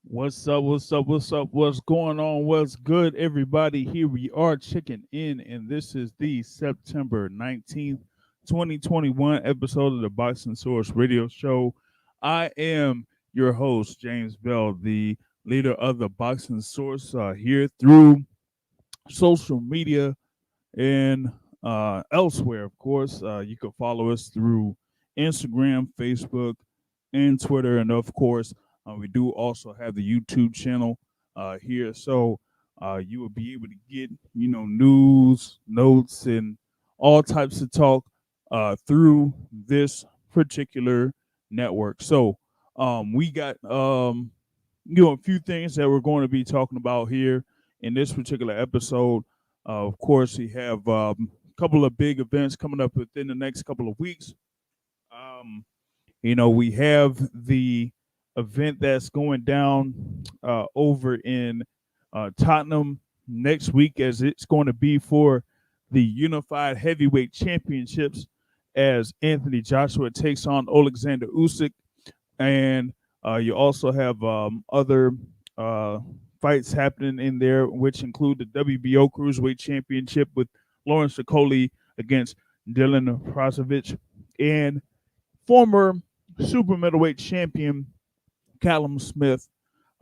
What's up? What's up? What's up? What's going on? What's good, everybody? Here we are checking in, and this is the September 19th, 2021 episode of the Boxing Source Radio Show. I am your host, James Bell, the leader of the Boxing Source, here through social media and elsewhere, of course. You can follow us through Instagram, Facebook, and Twitter. And of course, we do also have the YouTube channel here. So you will be able to get, news, notes, and all types of talk through this particular network. So we got, a few things that we're going to be talking about here in this particular episode. Of course, we have a couple of big events coming up within the next couple of weeks. Um, we have the event that's going down over in Tottenham next week, as it's going to be for the Unified Heavyweight Championships, as Anthony Joshua takes on Alexander Usyk, and you also have other uh, fights happening in there, which include the WBO Cruiserweight Championship with Lawrence Okoli against Dylan Prozovic, and former super middleweight champion Callum Smith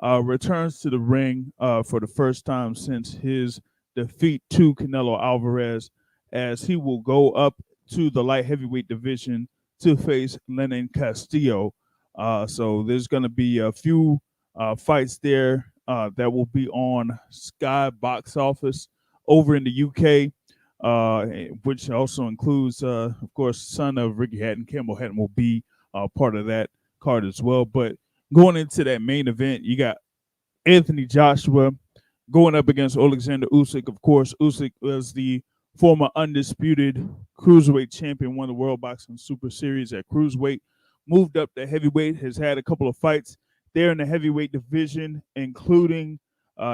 returns to the ring for the first time since his defeat to Canelo Alvarez, as he will go up to the light heavyweight division to face Lenin Castillo. So there's going to be a few fights there that will be on Sky Box Office over in the UK, which also includes, of course, son of Ricky Hatton, Campbell Hatton will be part of that card as well. But going into that main event, you got Anthony Joshua going up against Alexander Usyk. Of course, Usyk was the former undisputed cruiserweight champion, won the World Boxing Super Series at cruiserweight, moved up to heavyweight, has had a couple of fights there in the heavyweight division, including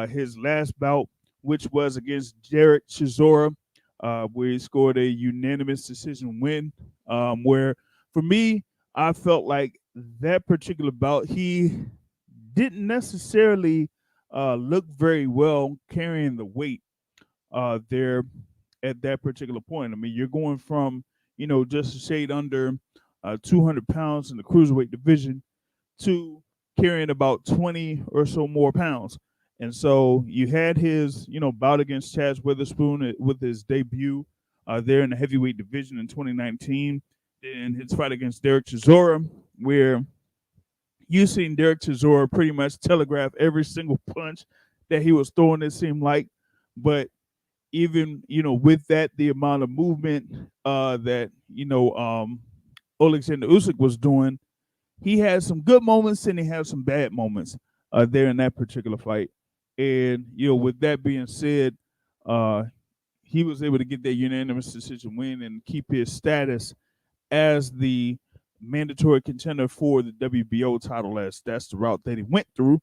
his last bout, which was against Derek Chisora, where he scored a unanimous decision win. Where, for me, I felt like that particular bout, he didn't necessarily look very well carrying the weight there at that particular point. I mean, you're going from, just a shade under 200 pounds in the cruiserweight division to carrying about 20 or so more pounds. And so you had his, bout against Chaz Witherspoon with his debut there in the heavyweight division in 2019. Then his fight against Derek Chisora, where you seen Derek Chisora pretty much telegraph every single punch that he was throwing, it seemed like. But even, with that, the amount of movement that, Alexander Usyk was doing, he had some good moments and he had some bad moments there in that particular fight. And, with that being said, uh, he was able to get that unanimous decision win and keep his status as the mandatory contender for the WBO title, as that's the route that he went through.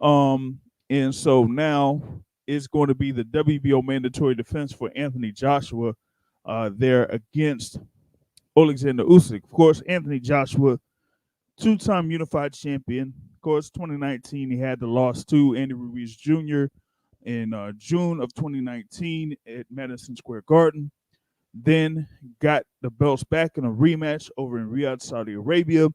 And so now it's going to be the WBO mandatory defense for Anthony Joshua there against Alexander Usyk. Of course, Anthony Joshua, two-time unified champion. Of course, 2019 he had the loss to Andy Ruiz Jr. in June of 2019 at Madison Square Garden. Then got the belts back in a rematch over in Riyadh, Saudi Arabia,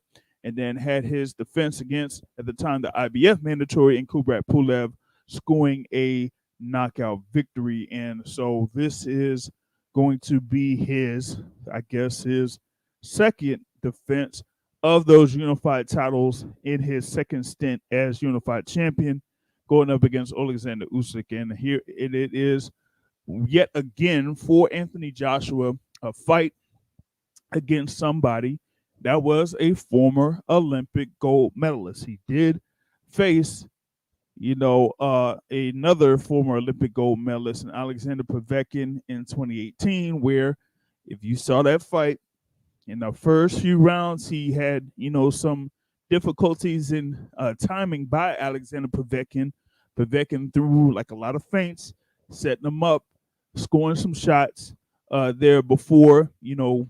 and then had his defense against, at the time, the IBF mandatory in Kubrat Pulev, scoring a knockout victory. And so this is going to be his, I guess, his second defense of those unified titles in his second stint as unified champion, going up against Alexander Usyk. And here it is yet again for Anthony Joshua, a fight against somebody that was a former Olympic gold medalist. He did face, another former Olympic gold medalist in Alexander Povetkin in 2018, where if you saw that fight, in the first few rounds, he had, some difficulties in timing by Alexander Povetkin. Povetkin threw like a lot of feints, setting him up, scoring some shots there before, Anthony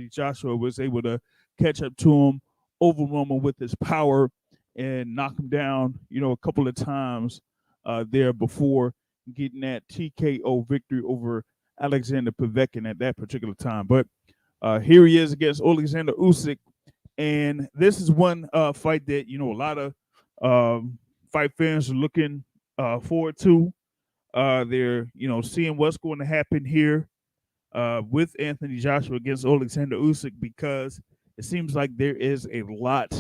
Joshua was able to catch up to him, overwhelm him with his power, and knock him down, a couple of times there before getting that TKO victory over Alexander Povetkin at that particular time. But here he is against Alexander Usyk, and this is one fight that a lot of fight fans are looking forward to. They're seeing what's going to happen here with Anthony Joshua against Alexander Usyk, because it seems like there is a lot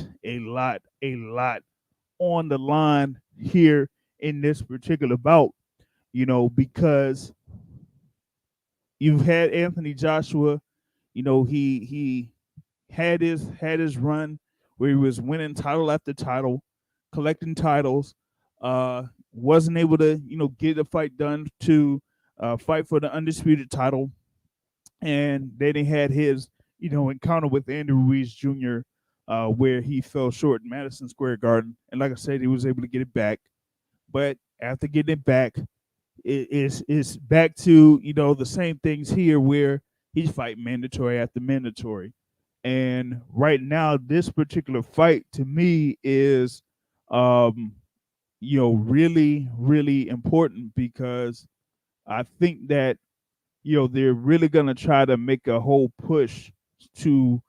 on the line here in this particular bout. Because you've had Anthony Joshua. He had his run where he was winning title after title, collecting titles. Wasn't able to get a fight done to fight for the undisputed title, and then he had his encounter with Andy Ruiz Jr. Where he fell short in Madison Square Garden, and like I said, he was able to get it back. But after getting it back, it's back to the same things here, where he's fighting mandatory after mandatory. And right now, this particular fight to me is, really, really important, because I think that they're really gonna try to make a whole push to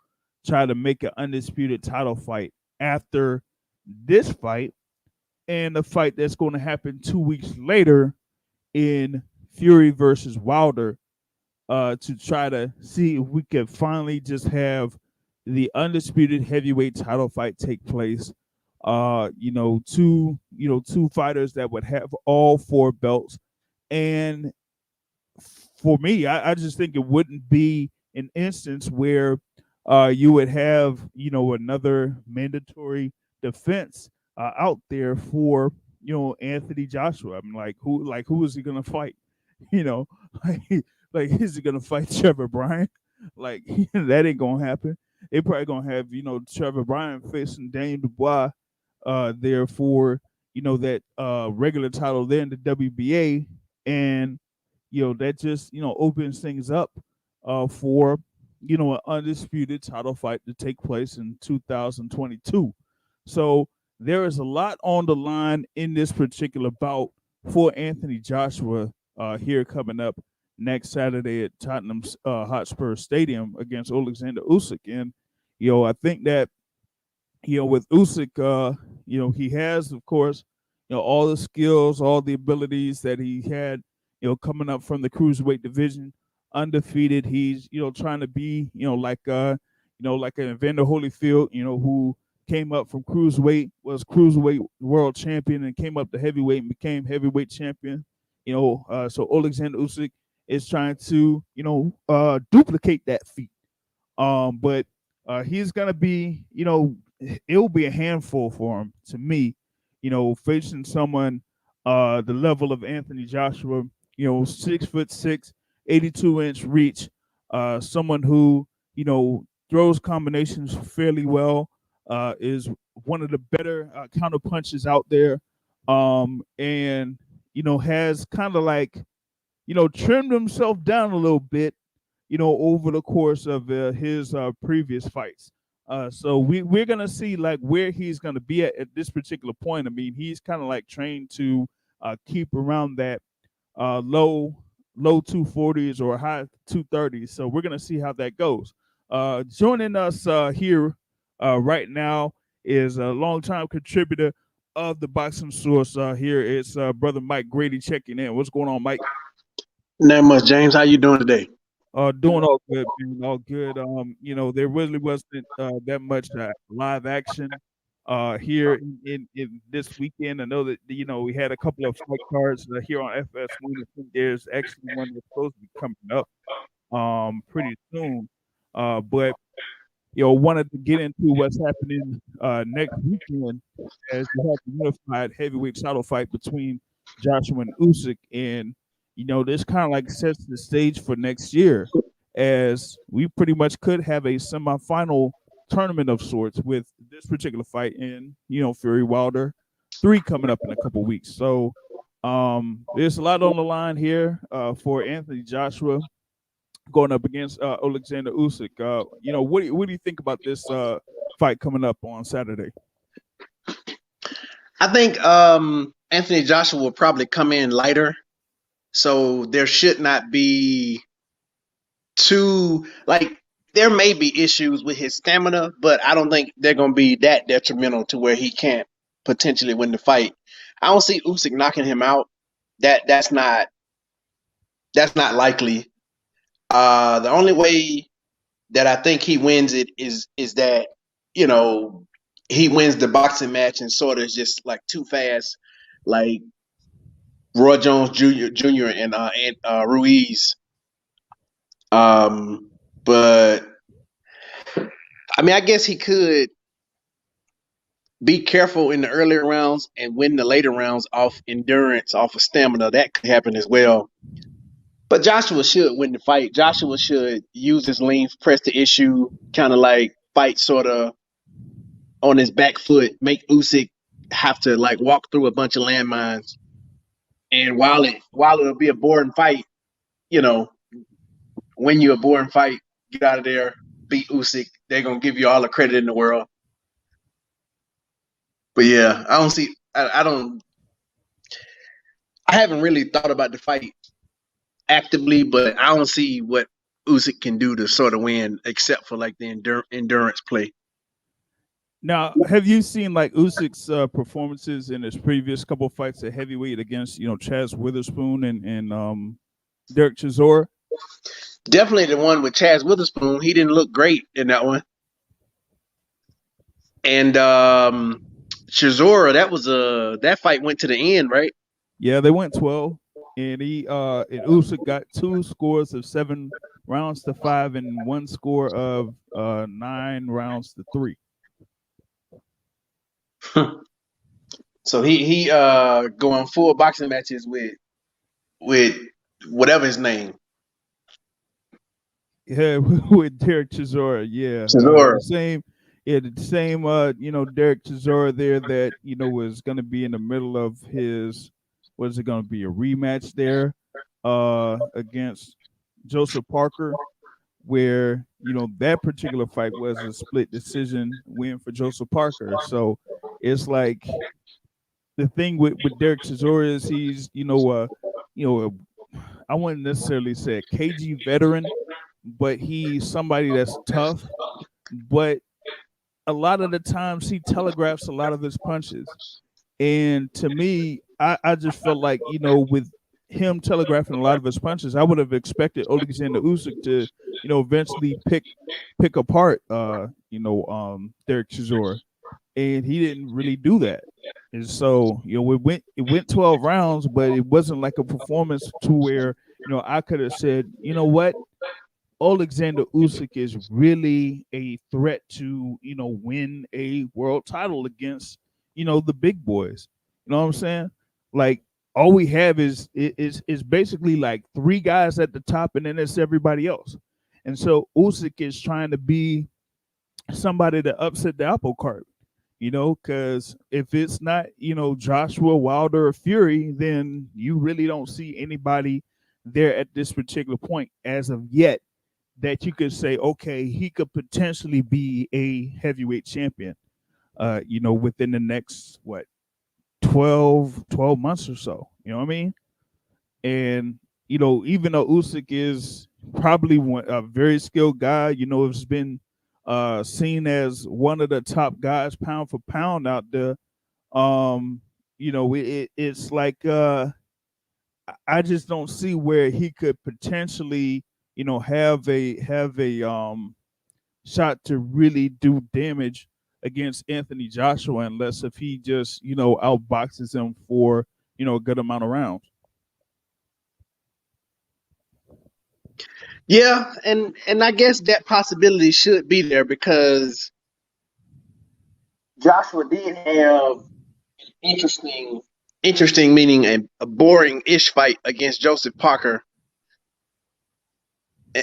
try to make an undisputed title fight after this fight, and the fight that's going to happen 2 weeks later in Fury versus Wilder, to try to see if we can finally just have the undisputed heavyweight title fight take place. Two fighters that would have all four belts. And for me, I just think it wouldn't be an instance where you would have another mandatory defense out there for Anthony Joshua. I'm like who is he gonna fight? You know, like is he gonna fight Trevor Bryan? Like that ain't gonna happen. They probably gonna have Trevor Bryan facing Daniel Dubois there for that regular title there in the WBA, and that just opens things up for an undisputed title fight to take place in 2022. So there is a lot on the line in this particular bout for Anthony Joshua here coming up next Saturday at Tottenham's Hotspur Stadium against Alexander Usyk. And I think that with Usyk, he has, of course, all the skills, all the abilities that he had, coming up from the cruiserweight division, undefeated. He's, trying to be, like an Evander Holyfield, who came up from cruiserweight, was cruiserweight world champion, and came up to heavyweight and became heavyweight champion. So Alexander Usyk is trying to, duplicate that feat. But he's gonna be, it'll be a handful for him, to me, facing someone the level of Anthony Joshua, 6'6", 82-inch reach, someone who, throws combinations fairly well, is one of the better counter punches out there, and has kind of like, trimmed himself down a little bit, over the course of his previous fights. So we're gonna see like where he's gonna be at this particular point. I mean, he's kind of like trained to keep around that low 240s or high 230s. So we're gonna see how that goes. Joining us here right now is a longtime contributor of the Boxing Source. Here it's brother Mike Grady checking in. What's going on, Mike? Not much, James. How you doing today? Doing all good, man. All good. There really wasn't that much live action here in this weekend. I know that we had a couple of fight cards here on FS1. I think there's actually one that's supposed to be coming up pretty soon. But wanted to get into what's happening next weekend, as you have the unified heavyweight title fight between Joshua and Usyk, and this kind of like sets the stage for next year, as we pretty much could have a semifinal tournament of sorts with this particular fight in Fury Wilder 3 coming up in a couple weeks. So there's a lot on the line here for Anthony Joshua going up against Alexander Usyk. What do you think about this fight coming up on Saturday? I think Anthony Joshua will probably come in lighter, so there should not be too like there may be issues with his stamina, but I don't think they're gonna be that detrimental to where he can't potentially win the fight. I don't see Usyk knocking him out. That's not likely. The only way that I think he wins it is that you know he wins the boxing match and sort of is just like too fast, like Roy Jones Jr. and Ruiz. But I mean, I guess he could be careful in the earlier rounds and win the later rounds off endurance, off of stamina. That could happen as well. But Joshua should win the fight. Joshua should use his length, press the issue, kind of like fight sort of on his back foot, make Usyk have to like walk through a bunch of landmines. And while it'll be a boring fight, you know, win you a boring fight, get out of there, beat Usyk. They're gonna give you all the credit in the world. But yeah, I don't see. I don't. I haven't really thought about the fight actively, but I don't see what Usyk can do to sort of win, except for like the endurance play. Now, have you seen like Usyk's performances in his previous couple fights at heavyweight against Chaz Witherspoon and Derek Chisora? Definitely the one with Chaz Witherspoon. He didn't look great in that one. And Chisora, that fight went to the end, right? Yeah, they went 12, and Usyk got 2 scores of 7 rounds to 5 and 1 score of 9 rounds to 3. So he going full boxing matches with whatever his name. Yeah, with Derek Chisora, yeah, Chisora. the same, Derek Chisora there that was going to be in the middle of his, was it going to be a rematch there, against Joseph Parker, where that particular fight was a split decision win for Joseph Parker. So it's like the thing with Derek Chisora is he's I wouldn't necessarily say a cagey veteran, but he's somebody that's tough. But a lot of the times he telegraphs a lot of his punches. And to me, I just felt like, with him telegraphing a lot of his punches, I would have expected Alexander Usyk to, eventually pick apart Derek Chisora. And he didn't really do that. And so, it went 12 rounds, but it wasn't like a performance to where, I could have said, you know what? Alexander Usyk is really a threat to, win a world title against, the big boys. You know what I'm saying? Like all we have is basically like 3 guys at the top, and then it's everybody else. And so Usyk is trying to be somebody to upset the apple cart, because if it's not, Joshua, Wilder, or Fury, then you really don't see anybody there at this particular point as of yet that you could say, okay, he could potentially be a heavyweight champion, within the next, 12 months or so. You know what I mean? And, even though Usyk is probably a very skilled guy, has been seen as one of the top guys pound for pound out there. It's like I just don't see where he could potentially, have a shot to really do damage against Anthony Joshua unless if he just, outboxes him for, a good amount of rounds. Yeah, and I guess that possibility should be there because Joshua did have interesting meaning a boring-ish fight against Joseph Parker.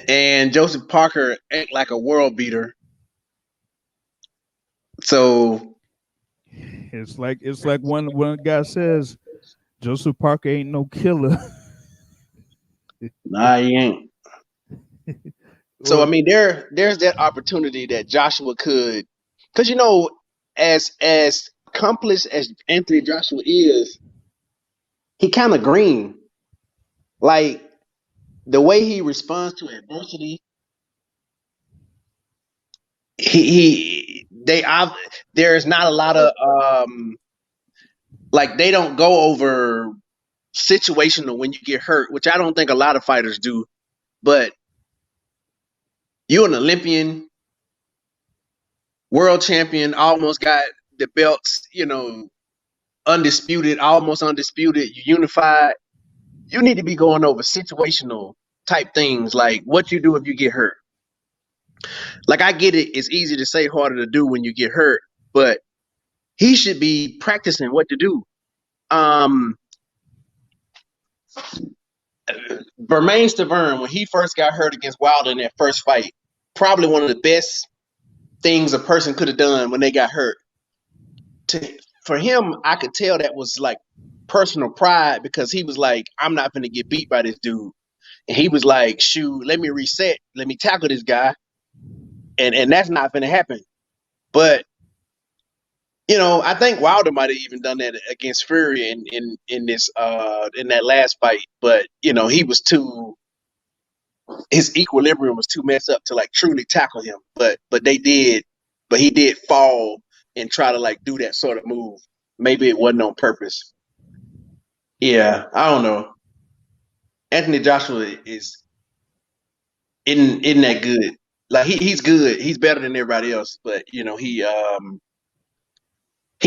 And Joseph Parker ain't like a world beater. So it's like one guy says, Joseph Parker ain't no killer. Nah, he ain't. So I mean, there's that opportunity that Joshua could, because as accomplished as Anthony Joshua is, he kind of green. Like the way he responds to adversity, he they there's not a lot of like they don't go over situational when you get hurt, which I don't think a lot of fighters do. But you're an Olympian, world champion, almost got the belts, undisputed, almost undisputed, you unified. You need to be going over situational type things like what you do if you get hurt. Like I get it, it's easy to say, harder to do when you get hurt, but he should be practicing what to do. Um Bermain Stavern, when he first got hurt against Wilder in that first fight, probably one of the best things a person could have done when they got hurt. For him, I could tell that was like personal pride because he was like, I'm not going to get beat by this dude. And he was like, shoot, let me reset. Let me tackle this guy. And that's not going to happen. But, I think Wilder might have even done that against Fury in this in that last fight. But, he was too, his equilibrium was too messed up to like truly tackle him. But he did fall and try to like do that sort of move. Maybe it wasn't on purpose. Yeah, I don't know. Anthony Joshua is isn't that good. Like he's good. He's better than everybody else, but he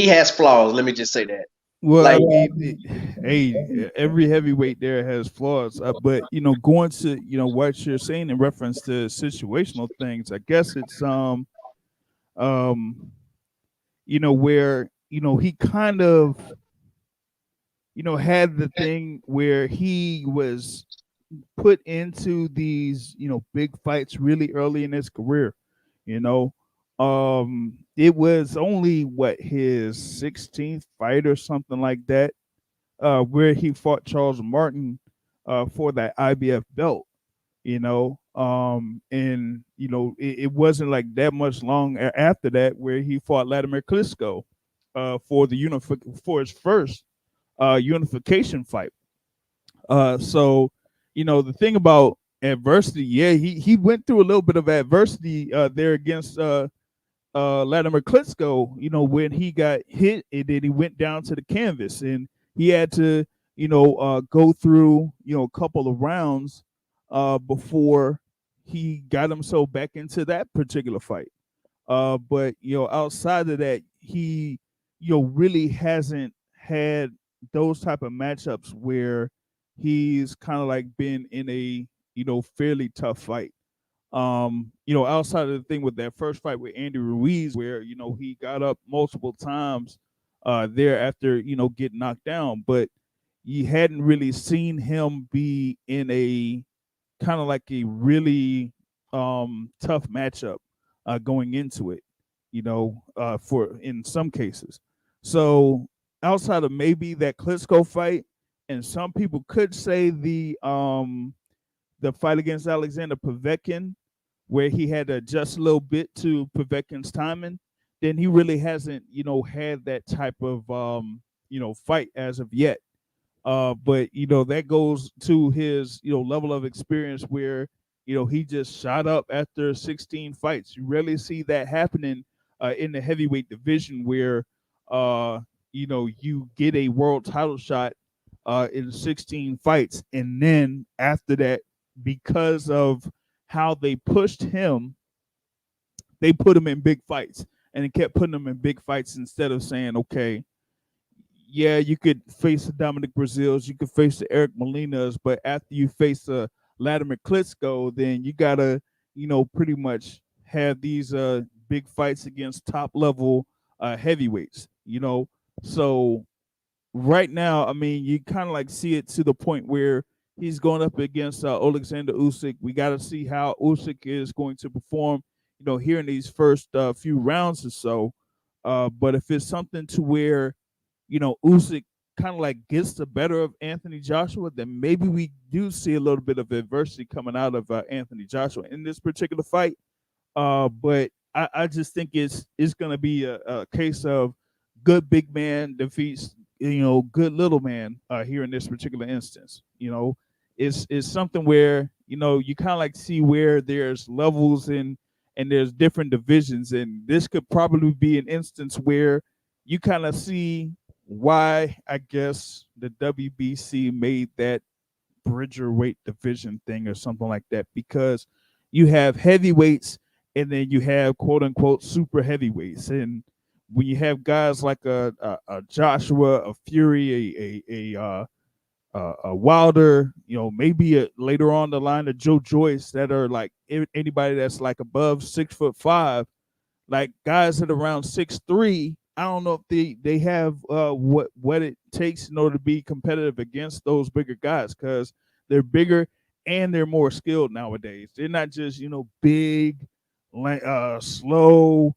has flaws. Let me just say that. Well, I Like mean, hey, every heavyweight there has flaws, but going to what you're saying in reference to situational things, I guess it's um, where he kind of had the thing where he was put into these big fights really early in his career. you know it was only what his 16th fight or something like that, where he fought Charles Martin for that IBF belt. And it wasn't like that much long after that where he fought Vladimir Klitschko for for his first unification fight. So, the thing about adversity, yeah, he went through a little bit of adversity there against Vladimir Klitschko. When he got hit and then he went down to the canvas and he had to, go through, a couple of rounds before he got himself back into that particular fight. But outside of that, he really hasn't had those type of matchups where he's kind of like been in a fairly tough fight. Outside of the thing with that first fight with Andy Ruiz, where he got up multiple times there after getting knocked down, but you hadn't really seen him be in a kind of like a really tough matchup going into it, for in some cases. So outside of maybe that Klitschko fight, and some people could say the fight against Alexander Povetkin, where he had to adjust a little bit to Povetkin's timing, then he really hasn't, had that type of fight as of yet. But that goes to his level of experience where he just shot up after 16 fights. You rarely see that happening in the heavyweight division where you get a world title shot in 16 fights, and then after that, because of how they pushed him, they put him in big fights, and it kept putting him in big fights instead of saying, okay, yeah, you could face the Dominic Brazils, you could face the Eric Molinas, but after you face Vladimir Klitschko, then you gotta, pretty much have these big fights against top level heavyweights. So right now, I mean, you kind of like see it to the point where he's going up against Alexander Usyk. We got to see how Usyk is going to perform, here in these first few rounds or so. But if it's something to where Usyk kind of like gets the better of Anthony Joshua, then maybe we do see a little bit of adversity coming out of Anthony Joshua in this particular fight. But I just think it's going to be a case of good big man defeats good little man here in this particular instance. It's something where you kind of like see where there's levels and there's different divisions, and this could probably be an instance where you kind of see why I guess the WBC made that bridger weight division thing or something like that, because you have heavyweights and then you have quote unquote super heavyweights. And when you have guys like a Joshua, a Fury, a Wilder, maybe later on the line of Joe Joyce, that are like anybody that's like above 6'5", like guys that are around 6'3". I don't know if they have what it takes in order to be competitive against those bigger guys, because they're bigger and they're more skilled nowadays. They're not just big, slow,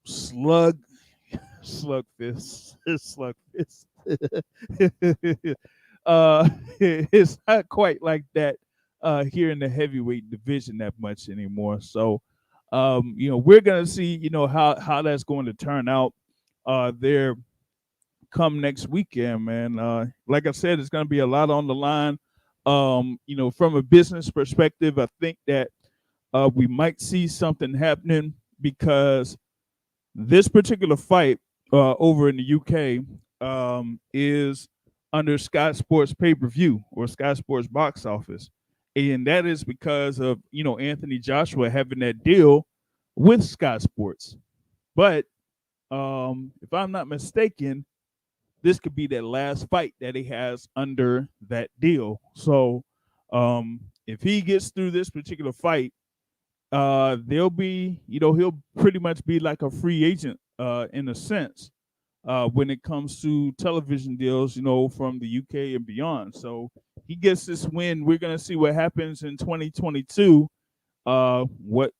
slug slug fist, slug fist. It's not quite like that here in the heavyweight division that much anymore. So, we're gonna see, how that's going to turn out there come next weekend, man. Like I said, it's gonna be a lot on the line. From a business perspective, I think that we might see something happening, because this particular fight over in the UK is under Sky Sports pay per view or Sky Sports box office, and that is because of Anthony Joshua having that deal with Sky Sports. But if I'm not mistaken, this could be that last fight that he has under that deal. So if he gets through this particular fight, there'll be, he'll pretty much be like a free agent in a sense when it comes to television deals, from the UK and beyond. So he gets this win. We're gonna see what happens in 2022. What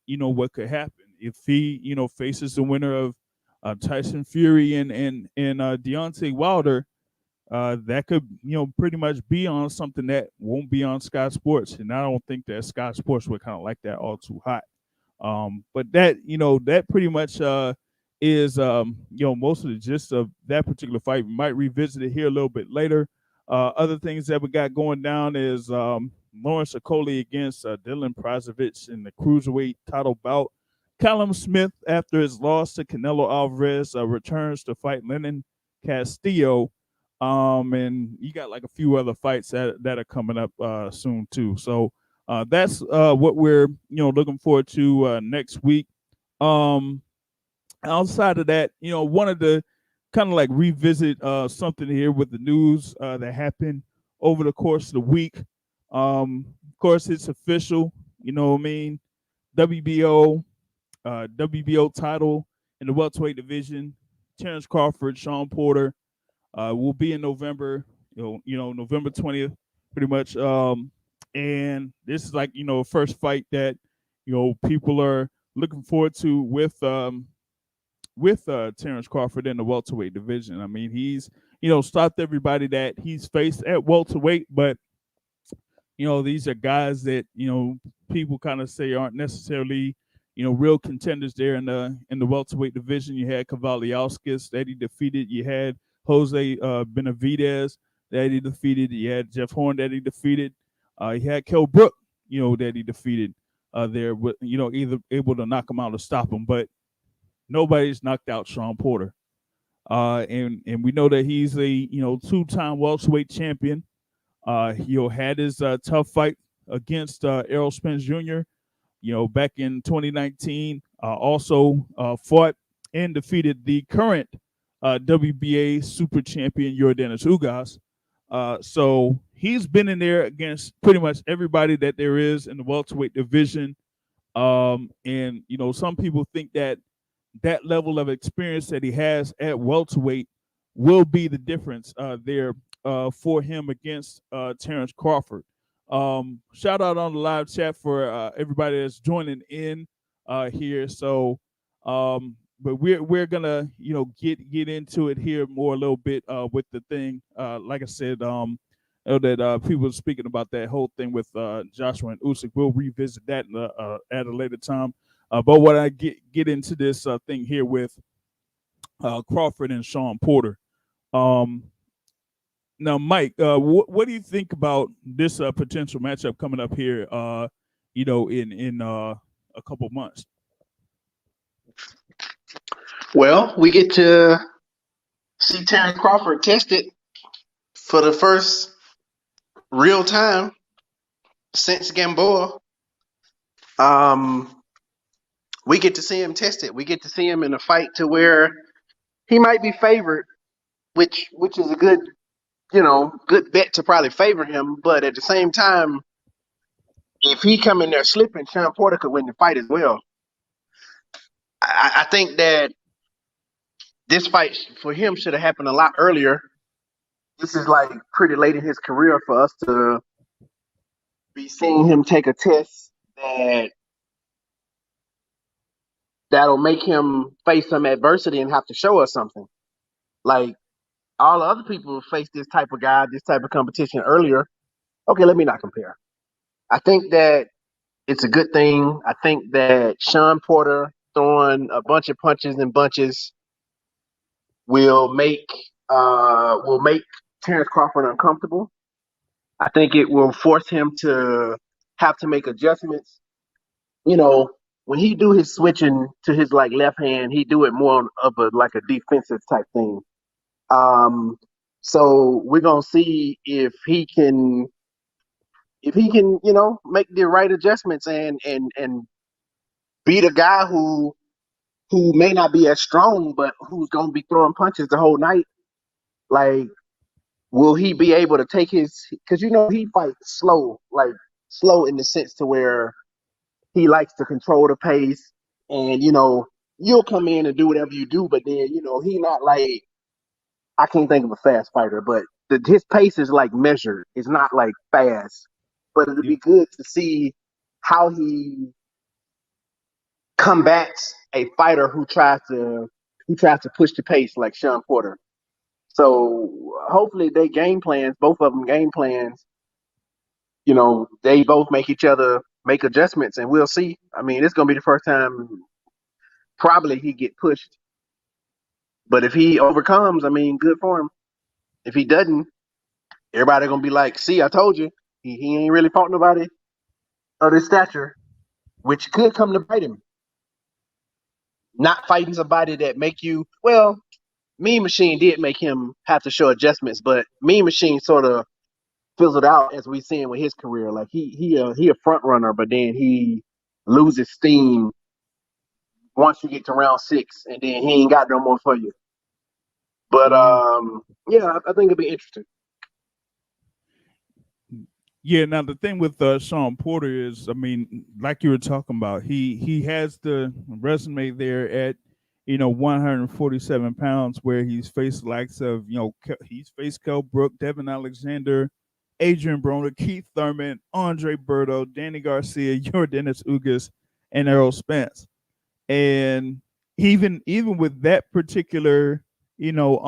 could happen if he, faces the winner of Tyson Fury and Deontay Wilder. That could, pretty much be on something that won't be on Sky Sports, and I don't think that Sky Sports would kind of like that all too hot. But that, that pretty much is, most of the gist of that particular fight. We might revisit it here a little bit later. Other things that we got going down is Lawrence Okolie against Dylan Prozovich in the cruiserweight title bout. Callum Smith, after his loss to Canelo Alvarez, returns to fight Lennon Castillo. And you got like a few other fights that are coming up soon too. So that's what we're looking forward to next week. Outside of that, wanted to kind of like revisit something here with the news that happened over the course of the week. Of course, it's official. You know what I mean? WBO, WBO title in the welterweight division. Terence Crawford, Sean Porter will be in November. November 20th, pretty much. And this is like first fight that people are looking forward to with Terence Crawford in the welterweight division. I mean, he's stopped everybody that he's faced at welterweight, but these are guys that people kind of say aren't necessarily real contenders there in the welterweight division. You had Kavaliauskas that he defeated. You had Jose Benavidez that he defeated. You had Jeff Horn that he defeated. He had Kell Brook, that he defeated there, with either able to knock him out or stop him. But nobody's knocked out Sean Porter. And we know that he's a two-time welterweight champion. He had his tough fight against Errol Spence Jr. Back in 2019. Also fought and defeated the current WBA super champion Yordenis Ugas. So he's been in there against pretty much everybody that there is in the welterweight division. And some people think that level of experience that he has at welterweight will be the difference there for him against Terence Crawford. Shout out on the live chat for everybody that's joining in here. So, but we're gonna get into it here more a little bit with the thing. Like I said, that people are speaking about that whole thing with Joshua and Usyk. We'll revisit that at a later time. But what I get into this thing here with Crawford and Sean Porter. Um, Now, Mike, what do you think about this potential matchup coming up here? In a couple months. Well, we get to see Terence Crawford tested for the first real time since Gamboa. Um, we get to see him tested. We get to see him in a fight to where he might be favored, which is a good bet to probably favor him. But at the same time, if he come in there slipping, Sean Porter could win the fight as well. I think that this fight for him should have happened a lot earlier. This is like pretty late in his career for us to be seeing him take a test that'll make him face some adversity and have to show us something. Like all the other people face this type of guy, this type of competition earlier. Okay, let me not compare. I think that it's a good thing. I think that Sean Porter throwing a bunch of punches and bunches will make Terence Crawford uncomfortable. I think it will force him to have to make adjustments. You know, when he do his switching to his like left hand, he do it more of a like a defensive type thing. Um, so we're gonna see if he can, make the right adjustments and beat a guy who may not be as strong, but who's gonna be throwing punches the whole night. Like, will he be able to take his? Because he fights slow, like slow in the sense to where he likes to control the pace, and you'll come in and do whatever you do, but then he not like I can't think of a fast fighter, but his pace is like measured. It's not like fast, but it'd Yeah. be good to see how he combats a fighter who tries to push the pace like Sean Porter. So hopefully they game plans, both of them game plans. They both make each other make adjustments, and we'll see. I mean, it's gonna be the first time probably he get pushed, but if he overcomes, I mean, good for him. If he doesn't, everybody gonna be like, "See, I told you, he ain't really fought nobody of this stature," which could come to bite him. Not fighting somebody that make you well. Mean Machine did make him have to show adjustments, but Mean Machine sort of fizzled out as we seen with his career. Like he a front runner, but then he loses steam once you get to round six, and then he ain't got no more for you. But Yeah. yeah, I think it'll be interesting. Yeah. Now the thing with Sean Porter is, I mean, like you were talking about, he has the resume there at 147 pounds, where he's faced the likes of he's faced Kell Brook, Devin Alexander, Adrian Broner, Keith Thurman, Andre Berto, Danny Garcia, Yordenis Ugas, and Errol Spence. And even with that particular you know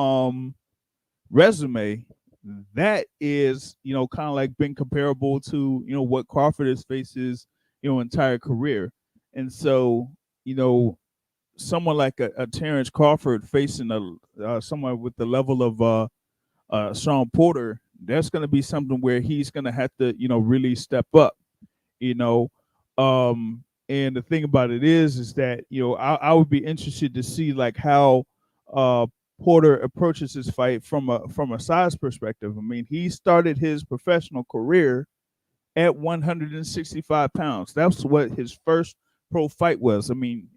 resume, that is kind of like been comparable to what Crawford has faced his entire career. And so you know someone like a Terence Crawford facing a someone with the level of Sean Porter, that's going to be something where he's going to have to really step up. you know and the thing about it is that I would be interested to see like how uh Porter approaches his fight from a size perspective. I mean, he started his professional career at 165 pounds. That's what his first pro fight was. I mean,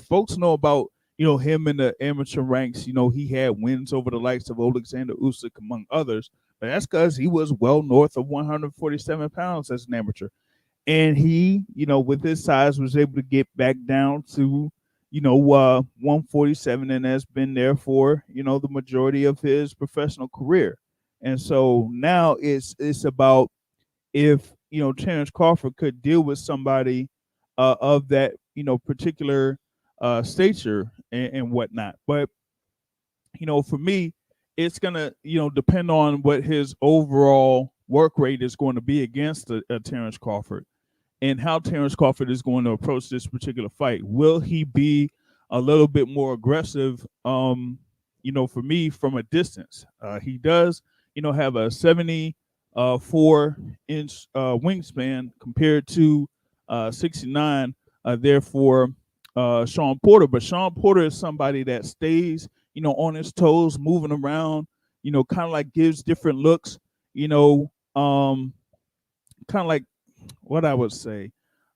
folks know about him in the amateur ranks. He had wins over the likes of Alexander Usyk, among others. But that's because he was well north of 147 pounds as an amateur, and he, with his size, was able to get back down to 147, and has been there for the majority of his professional career. And so now it's about if Terence Crawford could deal with somebody of that particular stature and whatnot. But for me, it's gonna depend on what his overall work rate is going to be against a Terence Crawford, and how Terence Crawford is going to approach this particular fight. Will he be a little bit more aggressive? for me from a distance. He does, have a 74-inch wingspan compared to 69. Therefore, Sean Porter. But Sean Porter is somebody that stays, on his toes, moving around, kind of like gives different looks, kind of like what I would say,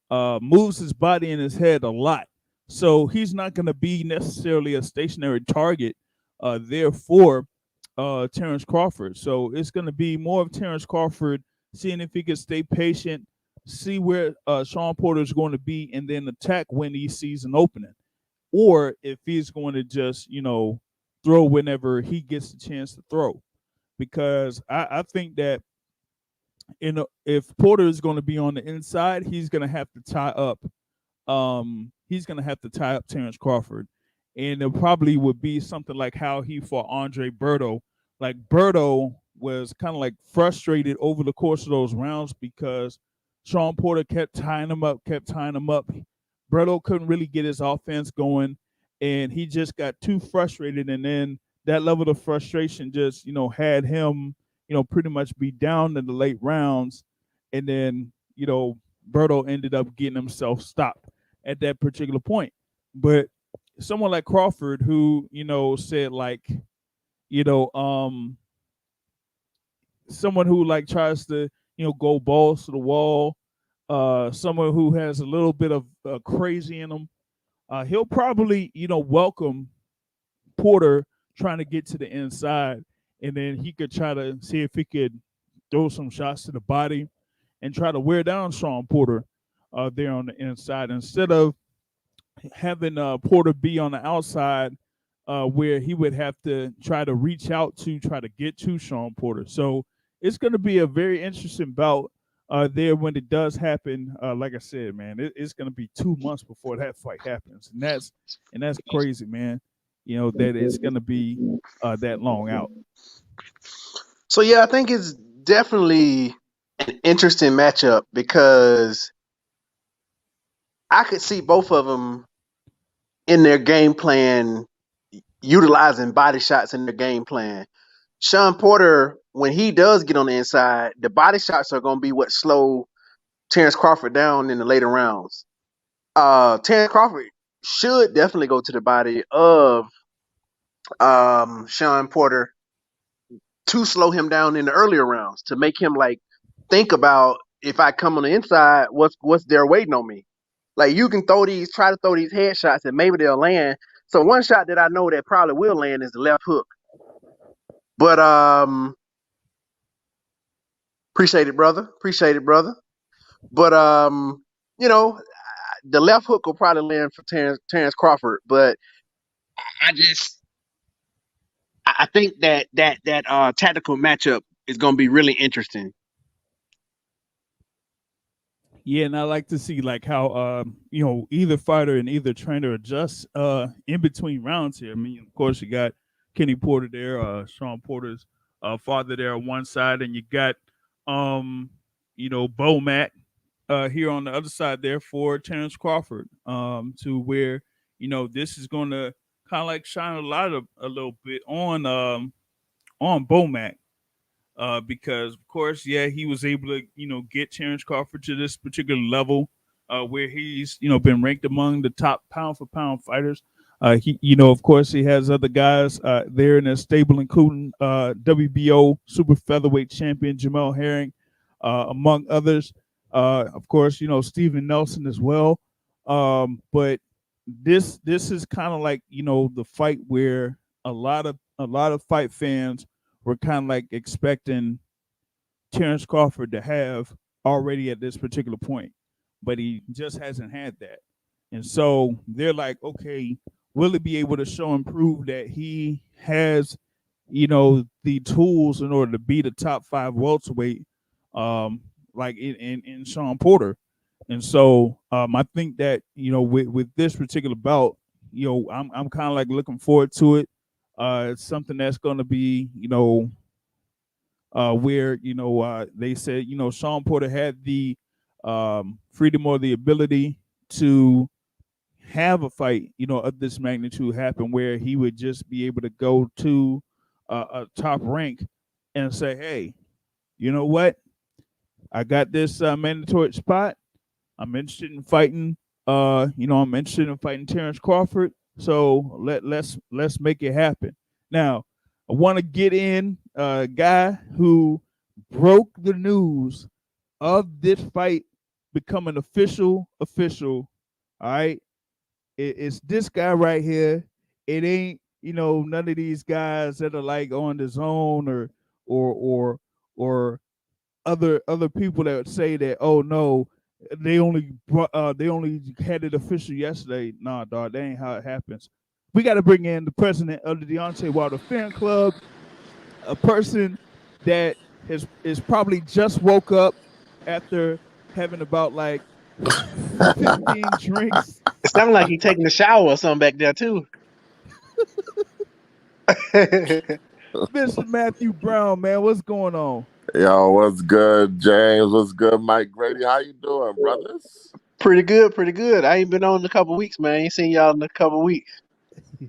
moves his body and his head a lot. So he's not going to be necessarily a stationary target, therefore, Terence Crawford. So it's going to be more of Terence Crawford seeing if he can stay patient, see where Sean Porter is going to be, and then attack when he sees an opening. Or if he's going to just, throw whenever he gets the chance to throw. Because I think that if Porter is going to be on the inside, he's going to have to tie up. He's going to have to tie up Terence Crawford, and it probably would be something like how he fought Andre Berto. Like Berto was kind of like frustrated over the course of those rounds because Sean Porter kept tying him up, kept tying him up. Berto couldn't really get his offense going, and he just got too frustrated, and then that level of frustration just had him pretty much be down in the late rounds, and then Berto ended up getting himself stopped at that particular point. But someone like Crawford, who said like you know someone who like tries to go balls to the wall, someone who has a little bit of crazy in him, he'll probably welcome Porter trying to get to the inside, and then he could try to see if he could throw some shots to the body and try to wear down Sean Porter there on the inside instead of having Porter be on the outside where he would have to try to reach out to try to get to Sean Porter. So it's going to be a very interesting bout there when it does happen. Like I said, man, it's going to be 2 months before that fight happens, and that's crazy, man. That it's going to be that long out. So yeah, I think it's definitely an interesting matchup because I could see both of them in their game plan utilizing body shots in their game plan. Sean Porter, when he does get on the inside, the body shots are going to be what slow Terence Crawford down in the later rounds. Terence Crawford should definitely go to the body of Sean Porter to slow him down in the earlier rounds, to make him like think about, if I come on the inside, what's there waiting on me. Like you can try to throw these headshots and maybe they'll land. So one shot that I know that probably will land is the left hook. But appreciate it, brother. But the left hook will probably land for Terence Crawford. But I just I think that tactical matchup is going to be really interesting. Yeah, and I like to see like how either fighter and either trainer adjusts in between rounds here. I mean, of course, you got Kenny Porter there, Sean Porter's father there on one side, and you got Bo Mack here on the other side there for Terence Crawford. To where this is going to kind of like shine a little bit on Bo Mack. Because of course, yeah, he was able to get Terence Crawford to this particular level, where he's been ranked among the top pound for pound fighters. He of course he has other guys there in his stable, including WBO super featherweight champion Jamel Herring, among others. Of course, Steven Nelson as well. But this is kind of like the fight where a lot of fight fans were kind of like expecting Terence Crawford to have already at this particular point, but he just hasn't had that. And so they're like, okay, will he be able to show and prove that he has, the tools in order to be the top five welterweight, like in Sean Porter? And so I think that with this particular bout, I'm kind of like looking forward to it. It's something that's going to be, where they said Sean Porter had the freedom or the ability to have a fight, of this magnitude happen where he would just be able to go to a top rank and say, "Hey, you know what? I got this mandatory spot. I'm interested in fighting. I'm interested in fighting Terence Crawford. So let's make it happen." Now, I want to get in a guy who broke the news of this fight becoming official. All right, it's this guy right here. It ain't none of these guys that are like on the zone or or or other people that would say that, oh no, they only had it official yesterday. Nah, dog, that ain't how it happens. We got to bring in the president of the Deontay Wilder fan club, a person that is probably just woke up after having about like 15 drinks. It sounds like he's taking a shower or something back there too. Mr. Matthew Brown, man, what's going on? Yo, what's good, James? What's good, Mike Grady? How you doing, brothers? Pretty good, pretty good. I ain't been on in a couple weeks, man. I ain't seen y'all in a couple weeks.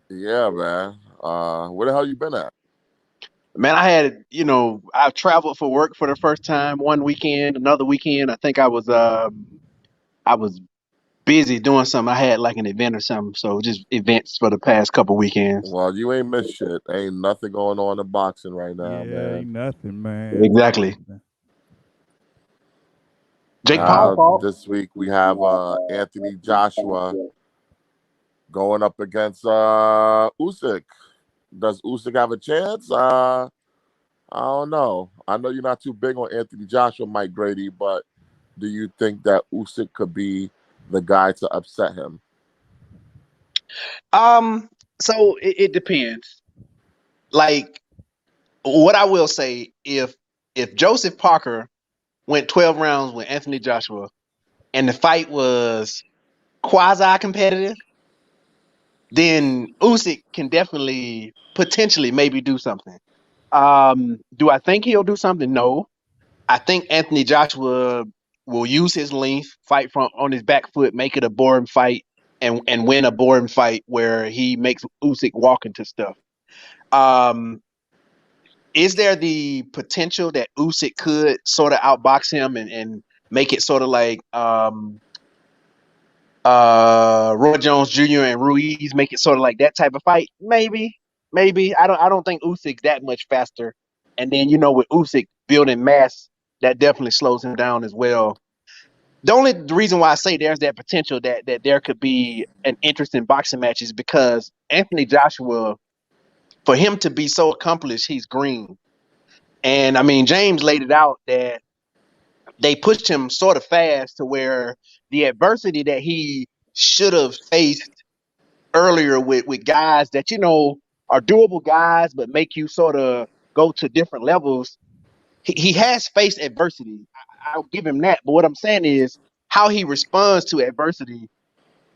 Yeah, man. Where the hell you been at? Man, I traveled for work for the first time one weekend, another weekend. I think I was busy doing something. I had like an event or something, so just events for the past couple weekends. Well, you ain't missed shit. Ain't nothing going on in boxing right now, Yeah, ain't man. nothing, man. Exactly. Nothing. Jake Paul fought. This week we have Anthony Joshua going up against Usyk. Does Usyk have a chance? I don't know. I know you're not too big on Anthony Joshua, Mike Grady, but do you think that Usyk could be the guy to upset him? So it depends. Like what I will say, if Joseph Parker went 12 rounds with Anthony Joshua and the fight was quasi competitive, then Usyk can definitely potentially maybe do something. Do I think he'll do something? No. I think Anthony Joshua will use his length, fight from on his back foot, make it a boring fight, and win a boring fight where he makes Usyk walk into stuff. Um, is there the potential that Usyk could sort of outbox him and make it sort of like Roy Jones Jr. and Ruiz, make it sort of like that type of fight? Maybe. I don't think Usyk's that much faster. And then with Usyk building mass, that definitely slows him down as well. The only reason why I say there's that potential that there could be an interesting boxing match is because Anthony Joshua, for him to be so accomplished, he's green. And I mean, James laid it out that they pushed him sort of fast to where the adversity that he should have faced earlier with guys that are doable guys but make you sort of go to different levels. He has faced adversity. I'll give him that. But what I'm saying is how he responds to adversity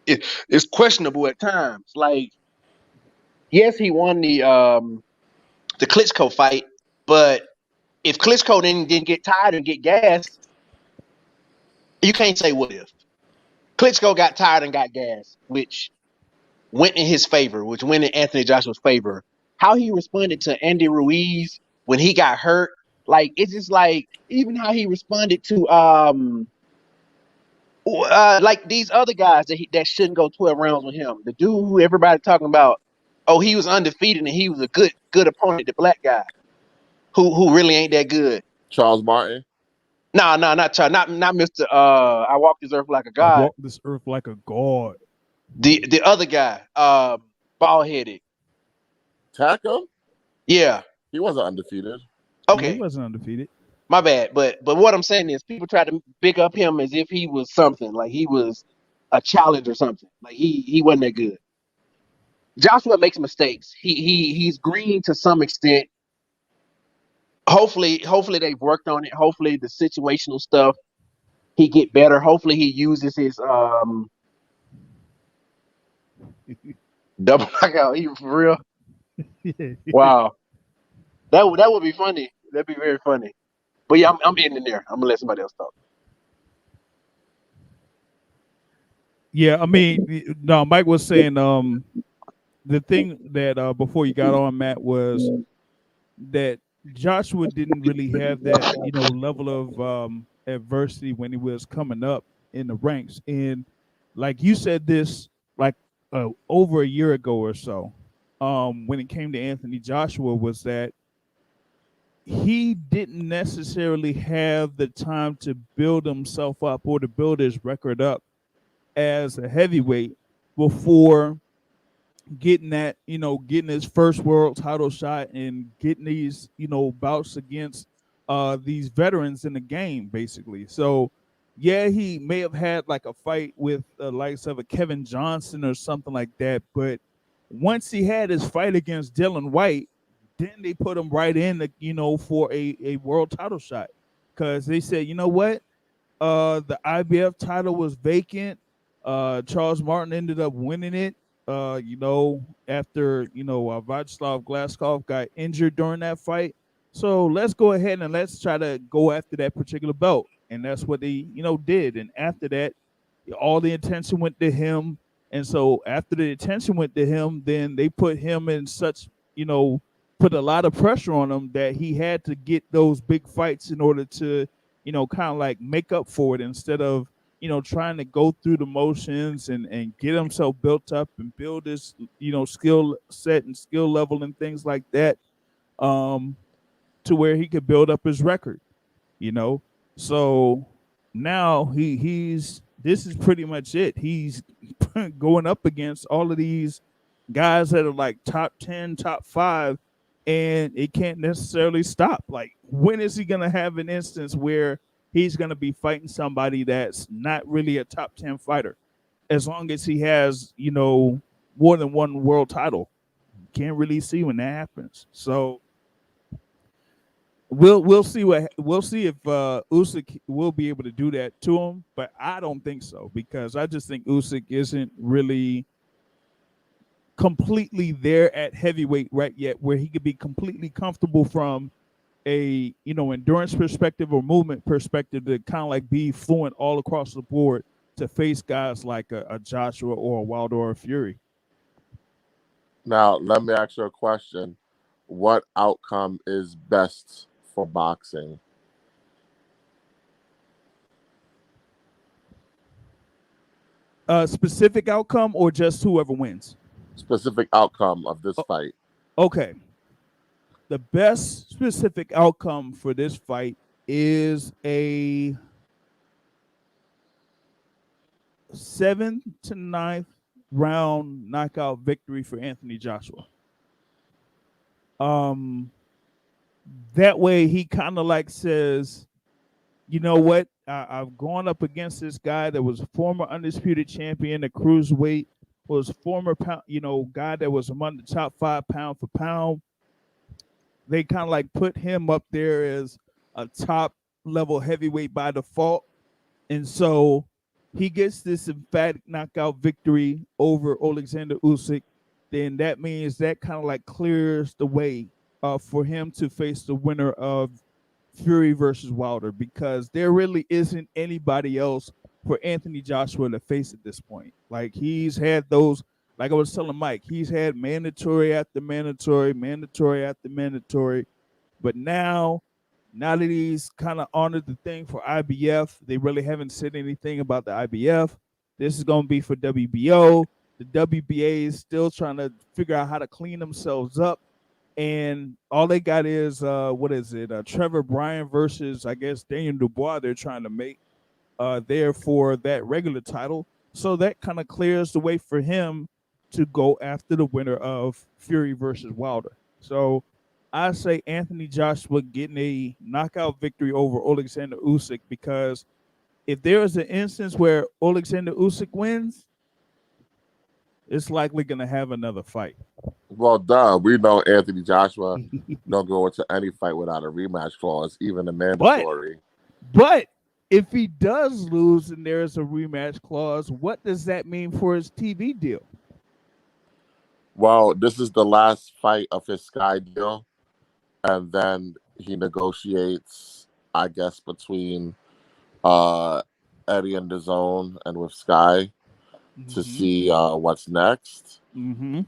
is questionable at times. Like, yes, he won the Klitschko fight, but if Klitschko didn't get tired and get gassed, you can't say what if. Klitschko got tired and got gassed, which went in his favor, which went in Anthony Joshua's favor. How he responded to Andy Ruiz when he got hurt, like it's just like even how he responded to like these other guys that shouldn't go 12 rounds with him. The dude who everybody talking about, oh, he was undefeated and he was a good opponent, the black guy who really ain't that good. Charles Martin? No, not Charles, not Mr. I walk this earth like a I god. walk this earth like a god. The other guy, bald headed. Tacker? Yeah. He wasn't undefeated. Yeah, he Okay. wasn't undefeated. My bad. But what I'm saying is people try to big up him as if he was something, like he was a challenge or something. Like he wasn't that good. Joshua makes mistakes. He's green to some extent. Hopefully they've worked on it. Hopefully the situational stuff he get better. Hopefully he uses his double knockout. He for real. Wow. That would be funny. That'd be very funny. But yeah, I'm ending there. I'm gonna let somebody else talk. Yeah, I mean, no, Mike was saying the thing that before you got on, Matt, was that Joshua didn't really have that, level of adversity when he was coming up in the ranks. And like you said this like over a year ago or so, when it came to Anthony Joshua, was that he didn't necessarily have the time to build himself up or to build his record up as a heavyweight before getting his first world title shot and getting these, bouts against these veterans in the game, basically. So yeah, he may have had like a fight with the likes of a Kevin Johnson or something like that, but once he had his fight against Dylan White, then they put him right in the, for a world title shot. Because they said, you know what? The IBF title was vacant. Charles Martin ended up winning it. After Vyacheslav Glaskov got injured during that fight. So let's go ahead and let's try to go after that particular belt, and that's what they did. And after that, all the attention went to him. And so after the attention went to him, then they put him in such put a lot of pressure on him that he had to get those big fights in order to kind of like make up for it instead of, trying to go through the motions and get himself built up and build his, skill set and skill level and things like that, to where he could build up his record, you know. So now he's this is pretty much it. He's going up against all of these guys that are like top 10, top 5, and it can't necessarily stop. Like, when is he going to have an instance where he's going to be fighting somebody that's not really a top 10 fighter? As long as he has, more than one world title, can't really see when that happens. So we'll see if Usyk will be able to do that to him, but I don't think so, because I just think Usyk isn't really completely there at heavyweight right yet, where he could be completely comfortable from a endurance perspective or movement perspective to kind of like be fluent all across the board to face guys like a Joshua or a Wilder or a Fury. Now, let me ask you a question. What outcome is best for boxing? Specific outcome or just whoever wins? Specific outcome of this fight. Okay. The best specific outcome for this fight is a 7th to 9th round knockout victory for Anthony Joshua. That way he kind of like says, you know what? I've gone up against this guy that was a former undisputed champion, a cruiserweight, was former guy that was among the top 5 pound for pound. They kind of like put him up there as a top level heavyweight by default. And so he gets this emphatic knockout victory over Alexander Usyk. Then that means that kind of like clears the way for him to face the winner of Fury versus Wilder, because there really isn't anybody else for Anthony Joshua to face at this point. Like, he's had those, like I was telling Mike, he's had mandatory after mandatory, mandatory after mandatory. But now that he's kind of honored the thing for IBF, they really haven't said anything about the IBF. This is going to be for WBO. The WBA is still trying to figure out how to clean themselves up. And all they got is Trevor Bryan versus, I guess, Daniel Dubois. They're trying to make there for that regular title, so that kind of clears the way for him to go after the winner of Fury versus Wilder. So I say Anthony Joshua getting a knockout victory over Alexander Usyk, because if there is an instance where Alexander Usyk wins, it's likely going to have another fight. Well, duh. We know Anthony Joshua don't go into any fight without a rematch clause, even a mandatory. But if he does lose and there's a rematch clause, what does that mean for his TV deal? Well, this is the last fight of his Sky deal, and then he negotiates, I guess, between Eddie and DAZN and with Sky. to Mm-hmm. see what's next. Mm-hmm.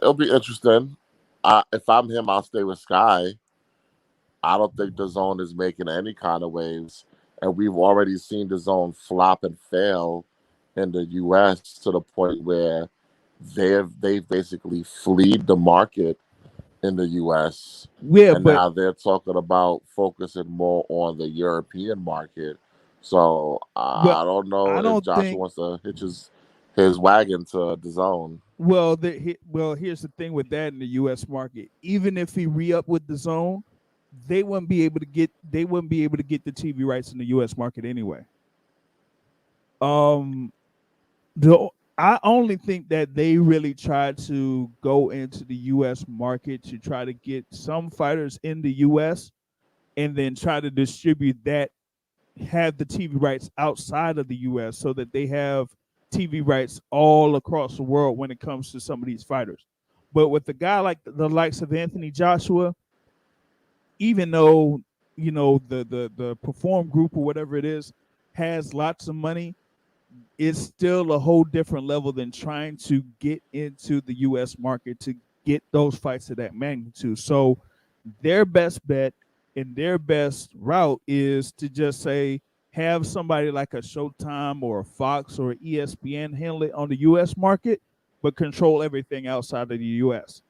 It'll be interesting. If I'm him, I'll stay with Sky. I don't think the zone is making any kind of waves, and we've already seen the zone flop and fail in the U.S. to the point where they've basically fleed the market in the U.S. Yeah, and but now they're talking about focusing more on the European market. So but I don't know I if don't Joshua think. wants to hitch his wagon to the zone. Well, here's the thing with that in the U.S. market. Even if he re-up with the zone, they wouldn't be able to get the TV rights in the U.S. market anyway. Um, the I only think that they really tried to go into the U.S. market to try to get some fighters in the U.S. and then try to distribute that, have the TV rights outside of the US so that they have TV rights all across the world when it comes to some of these fighters. But with a guy like the likes of Anthony Joshua, even though the Perform Group or whatever it is has lots of money, it's still a whole different level than trying to get into the US market to get those fights of that magnitude. So their best bet and their best route is to just say have somebody like a Showtime or a Fox or ESPN handle it on the US market, but control everything outside of the US.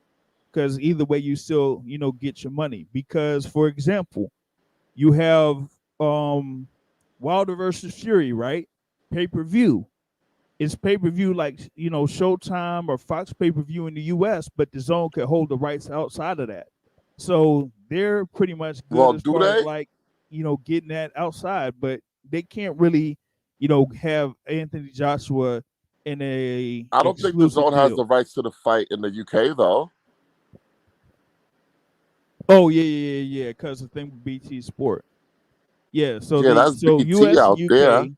Because either way you still, get your money. Because for example, you have um Wilder versus Fury, right? Pay-per-view. It's pay-per-view like Showtime or Fox pay-per-view in the US, but the zone could hold the rights outside of that. So they're pretty much good Well, as do far as they? like, getting that outside, but they can't really, have Anthony Joshua in a I don't think the exclusive zone has deal. the rights to the fight in the UK though. Oh yeah, because the thing with BT Sport. Yeah, so Yeah, that's BT US and out there. UK,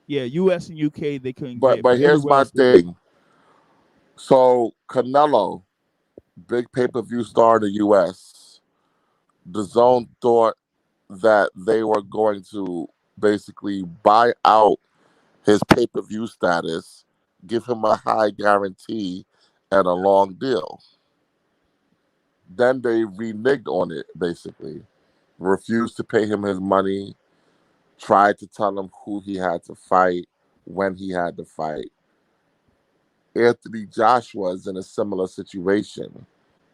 yeah, US and UK they couldn't But get, but but here's everywhere my else they could. thing. So Canelo, big pay-per-view star in the US. The zone thought that they were going to basically buy out his pay-per-view status, give him a high guarantee and a long deal. Then they reneged on it, basically. Refused to pay him his money, tried to tell him who he had to fight, when he had to fight. Anthony Joshua is in a similar situation.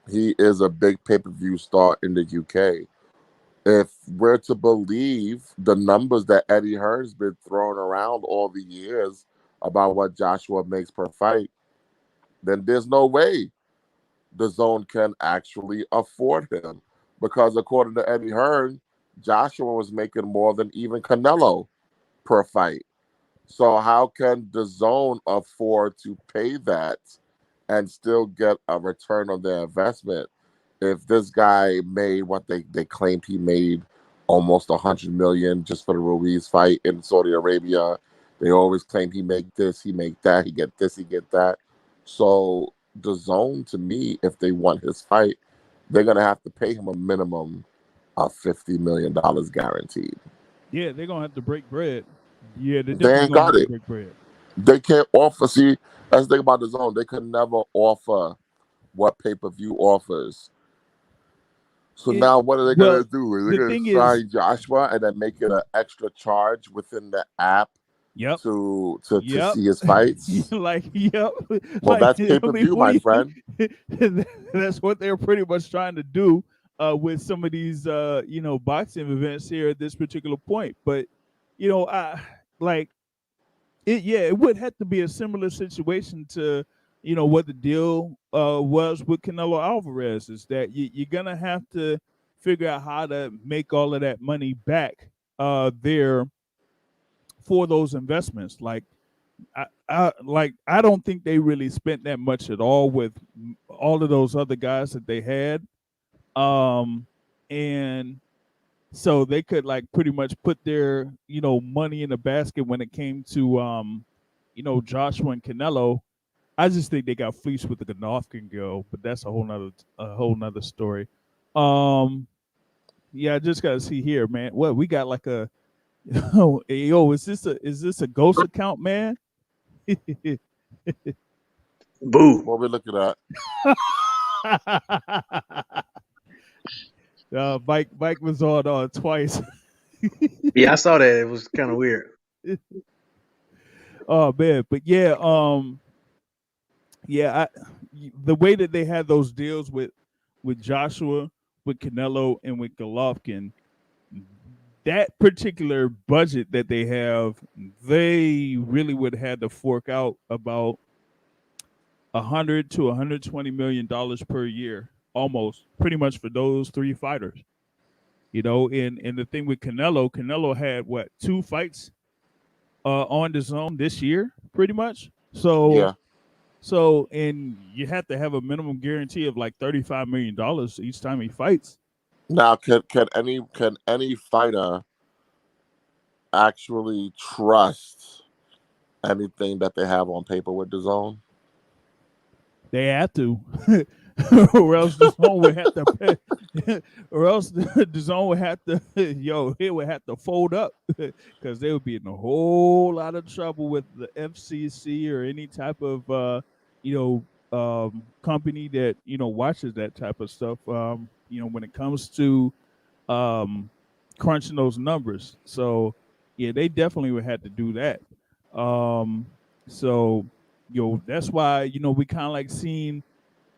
He is a big pay-per-view star in the UK. If we're to believe the numbers that Eddie Hearn's been throwing around all the years about what Joshua makes per fight, then there's no way the zone can actually afford him. Because according to Eddie Hearn, Joshua was making more than even Canelo per fight. So how can the zone afford to pay that and still get a return on their investment? If this guy made what they claimed he made almost 100 million just for the Ruiz fight in Saudi Arabia, they always claim he make this, he make that, he get this, he get that. So the zone, to me, if they want his fight, they're gonna have to pay him a minimum of $50 million guaranteed. Yeah, they're gonna have to break bread. Yeah, they're They definitely ain't gonna got have to it. break bread. They can't offer. See, that's the thing about the zone. They could never offer what pay per view offers. So It now, what are they well, gonna do? Are they the gonna thing is, sign Joshua and then make it an extra charge within the app yep, to yep, see his fights? yep, Well, that's I pay per mean, view, what my do friend. you? That's what they're pretty much trying to do with some of these, boxing events here at this particular point. But I like it. Yeah, it would have to be a similar situation to what the deal was with Canelo Alvarez. Is that you're gonna have to figure out how to make all of that money back there for those investments. Like I don't think they really spent that much at all with all of those other guys that they had. And so they could like pretty much put their money in the basket when it came to Joshua and Canelo. I just think they got fleeced with the Golovkin girl, but that's a whole nother story. Um, yeah, I just gotta see here, man. What we got like a yo, is this a ghost account, man? Boo. What we looking at? Mike was on twice. Yeah, I saw that. It was kind of weird. Oh man, but yeah, the way that they had those deals with Joshua, with Canelo, and with Golovkin, that particular budget that they have, they really would have had to fork out about $100 to $120 million per year, almost pretty much for those three fighters. You know, and the thing with Canelo had what, 2 fights on the zone this year, pretty much. Yeah. So and you have to have a minimum guarantee of like $35 million each time he fights. Now, can any fighter actually trust anything that they have on paper with the zone? They have to, or else the zone would have to pay, or else the zone would have to, it would have to fold up because they would be in a whole lot of trouble with the FCC or any type of, company that watches that type of stuff. When it comes to um, crunching those numbers. So yeah, they definitely would have to do that. So that's why we kind of like seen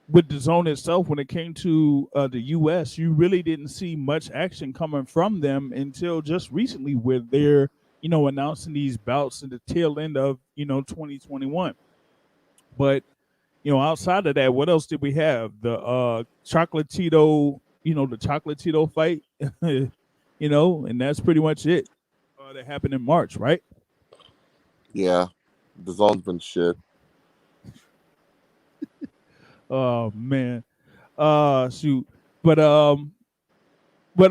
with the zone itself when it came to the U.S. You really didn't see much action coming from them until just recently, where they're announcing these bouts at the tail end of 2021. But outside of that, what else did we have? The Chocolatito, the Chocolatito fight, and that's pretty much it. That happened in March, right? Yeah, the zone's been shit. Oh man, shoot, but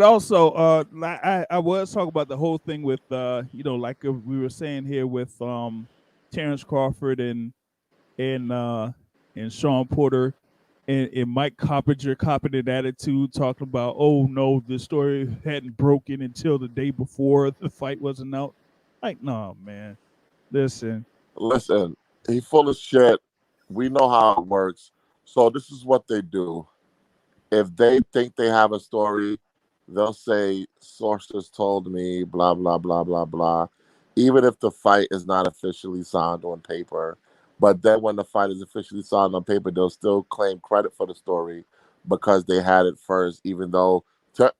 also, I was talking about the whole thing with, like we were saying here with Terence Crawford and Sean Porter and Mike Coppinger copping an attitude, talking about, oh no, the story hadn't broken until the day before the fight wasn't out. Like, no, man. Listen, he full of shit. We know how it works. So this is what they do. If they think they have a story, they'll say sources told me, blah blah blah blah blah. Even if the fight is not officially signed on paper, but then when the fight is officially signed on paper, they'll still claim credit for the story because they had it first. Even though,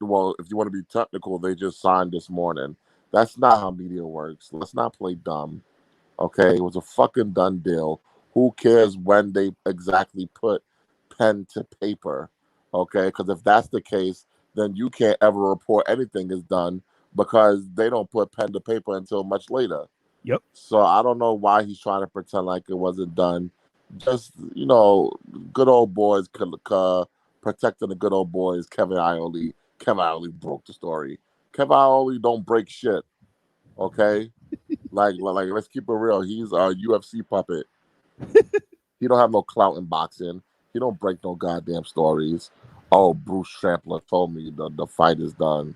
well, if you want to be technical, they just signed this morning. That's not how media works. Let's not play dumb. Okay, it was a fucking done deal. Who cares when they exactly put pen to paper? Okay, because if that's the case, then you can't ever report anything is done because they don't put pen to paper until much later. yep. So I don't know why he's trying to pretend like it wasn't done. Just, good old boys protecting the good old boys. Kevin Iole broke the story. Kevin Iole don't break shit. Okay? like let's keep it real. He's a UFC puppet. He don't have no clout in boxing. He don't break no goddamn stories. Oh, Bruce Trampler told me the fight is done.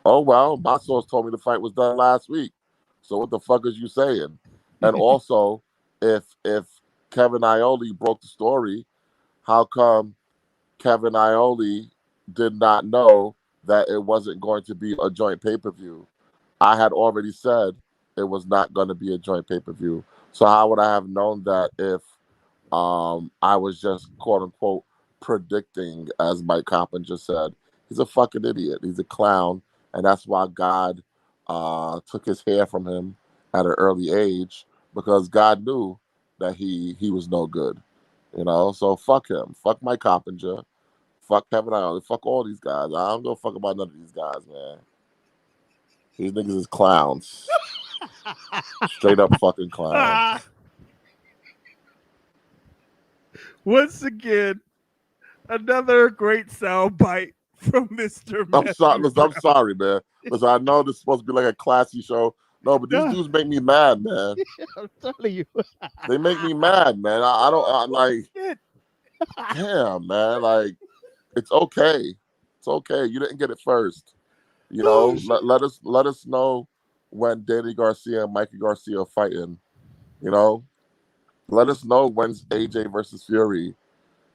Oh, well, my source told me the fight was done last week. So what the fuck is you saying? And also, if Kevin Iole broke the story, how come Kevin Iole did not know that it wasn't going to be a joint pay-per-view? I had already said it was not going to be a joint pay-per-view. So how would I have known that if I was just quote unquote predicting, as Mike Coppinger said? He's a fucking idiot. He's a clown, and that's why God took his hair from him at an early age, because God knew that he was no good. So fuck him. Fuck Mike Coppinger. Fuck Kevin Ireland. Fuck all these guys. I don't give a fuck about none of these guys, man. These niggas is clowns. Straight up fucking clowns. Once again, another great sound bite from Mr. I'm sorry, man. Listen, I know this is supposed to be like a classy show. No, but these dudes make me mad, man. I'm telling you. They make me mad, man. I don't like. Damn, man. Like, it's okay. It's okay. You didn't get it first. Let us know when Danny Garcia and Mikey Garcia are fighting. Let us know when's AJ versus Fury.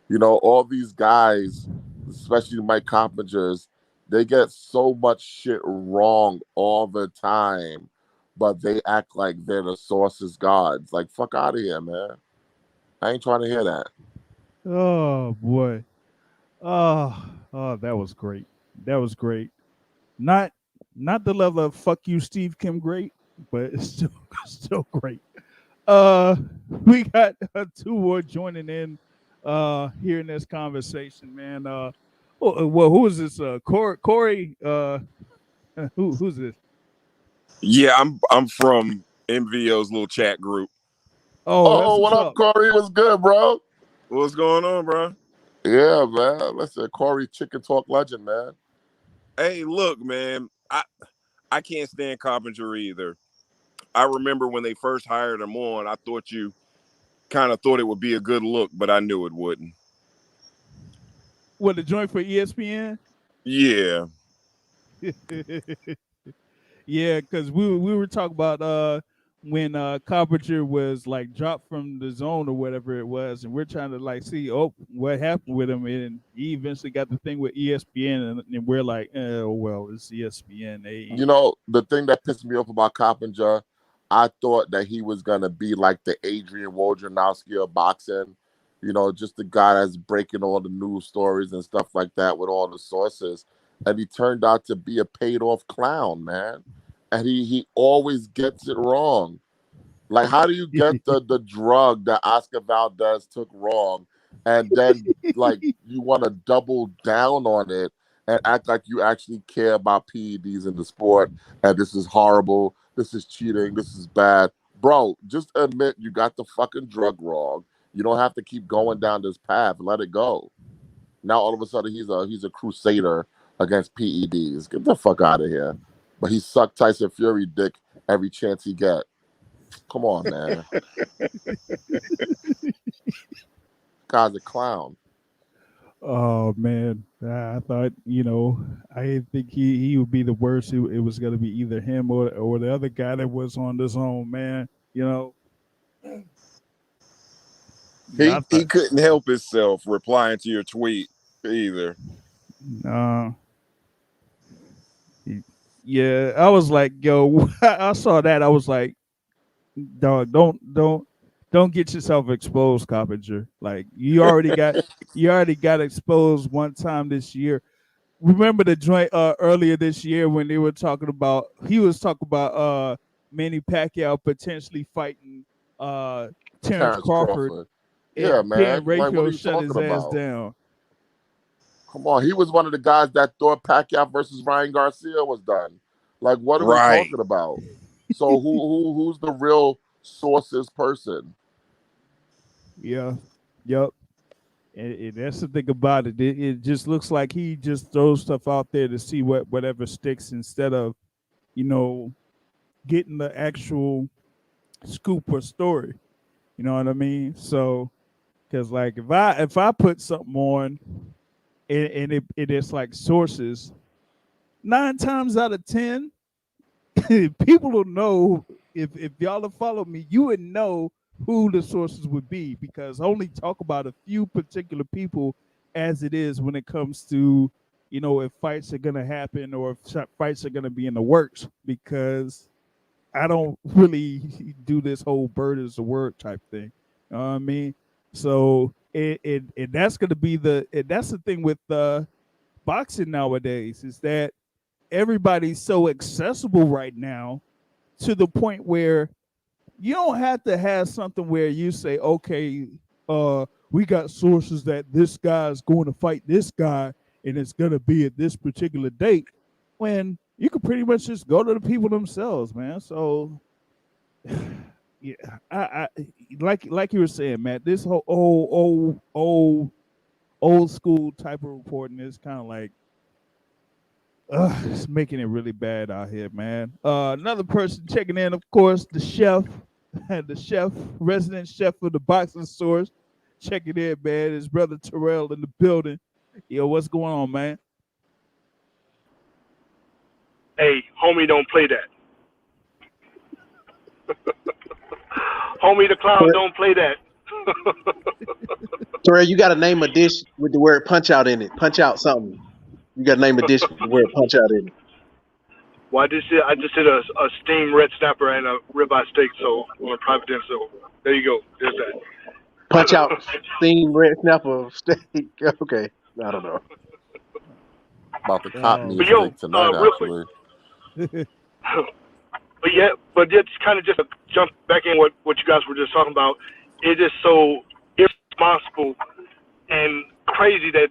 You know, all these guys, especially Mike Coppingers, they get so much shit wrong all the time, but they act like they're the source's gods. Like, fuck out of here, man. I ain't trying to hear that. Oh boy. Oh, that was great. That was great. Not not the level of fuck you, Steve Kim great, but it's still still great. Uh, we got two more joining in here in this conversation, man. Well, who is this? Corey. Who's this? Yeah, I'm from MVO's little chat group. Oh, that's Oh, what's what up, up. Corey? What's good, bro? What's going on, bro? Yeah, man. Listen, Corey, Chicken Talk legend, man. Hey, look, man, I can't stand Coppinger either. I remember when they first hired him on, I thought you kind of thought it would be a good look, but I knew it wouldn't. What, the joint for ESPN? Yeah. Yeah, because we were talking about when Carpenter was like dropped from the zone or whatever it was, and we're trying to like see what happened with him, and he eventually got the thing with ESPN, and we're like, oh well, it's ESPN. You know, the thing that pissed me off about Coppinger, I thought that he was gonna be like the Adrian Wojnarowski of boxing, you know, just the guy that's breaking all the news stories and stuff like that with all the sources. And he turned out to be a paid off clown, man. And he always gets it wrong. Like, how do you get the drug that Oscar Valdez took wrong, and then like you want to double down on it and act like you actually care about PEDs in the sport, and this is horrible, this is cheating, this is bad, bro? Just admit you got the fucking drug wrong. You don't have to keep going down this path. Let it go. Now all of a sudden he's a crusader against PEDs. Get the fuck out of here. But he sucked Tyson Fury dick every chance he get. Come on, man. Guy's a clown. Oh man, I thought I didn't think he would be the worst. It was going to be either him or the other guy that was on the zone, man. I He thought, couldn't help himself replying to your tweet either. uh, yeah, I was like, yo, I saw that. I was like, dog, don't get yourself exposed, Coppinger. Like you already got exposed one time this year. Remember the joint earlier this year when they were talking about he was talking about Manny Pacquiao potentially fighting uh Terence Terence Crawford, Crawford. Yeah, and Dan man. Like, what are Raphael you shut talking his ass about? down. Come on. He was one of the guys that thought Pacquiao versus Ryan Garcia was done. Like, what are we Right. talking about? So who's the real sources person? Yeah, yep. And that's the thing about it. It just looks like he just throws stuff out there to see whatever sticks instead of you know getting the actual scoop or story. You know what I mean? So, because like if I put something on and it's like sources, 9 times out of 10, people will know if y'all have followed me, you would know who the sources would be because I only talk about a few particular people as it is when it comes to if fights are gonna happen or if fights are gonna be in the works because I don't really do this whole bird is a word type thing. You know what I mean? So it that's gonna be that's the thing with boxing nowadays is that everybody's so accessible right now to the point where you don't have to have something where you say, okay, we got sources that this guy's going to fight this guy and it's gonna be at this particular date. When you could pretty much just go to the people themselves, man. So yeah, I like you were saying, Matt, this whole old school type of reporting is kind of like it's making it really bad out here, man. Another person checking in, of course, the chef, the chef, resident chef of the boxing source, checking in, man. His brother Terrell in the building. Yo, what's going on, man? Hey, homie, don't play that. Homie the Clown, don't play that. Terrell, you got to name a dish with the word punch out in it. Punch out something. You got to name a dish with the word punch out in it. Well, I just did a steamed red snapper and a ribeye steak, so on a private dinner. So there you go. There's Punch out that. steamed red snapper steak. Okay. I don't know. About to cop me Oh a But yo, steak tonight, real quick. actually. But it's kind of just to jump back in what you guys were just talking about. It is so irresponsible and crazy that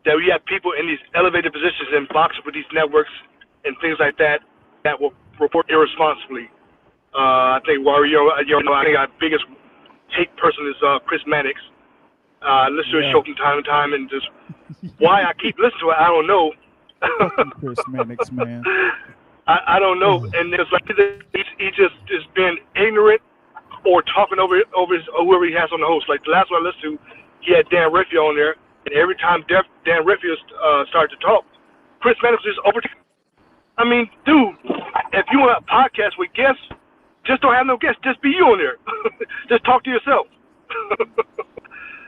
we have people in these elevated positions in boxing with these networks and things like that will report irresponsibly. I think I think our biggest hate person is Chris Mannix. Listen to his show from time to time, and just why I keep listening to it, I don't know. Fucking Chris Mannix, man. I don't know, and it's like he just is being ignorant or talking over whoever he has on the host. Like the last one I listened to, he had Dan Riffio on there, and every time Dan Riffio started to talk, Chris Mannix just over. I mean, dude, if you want a podcast with guests, just don't have no guests. Just be you on there. Just talk to yourself.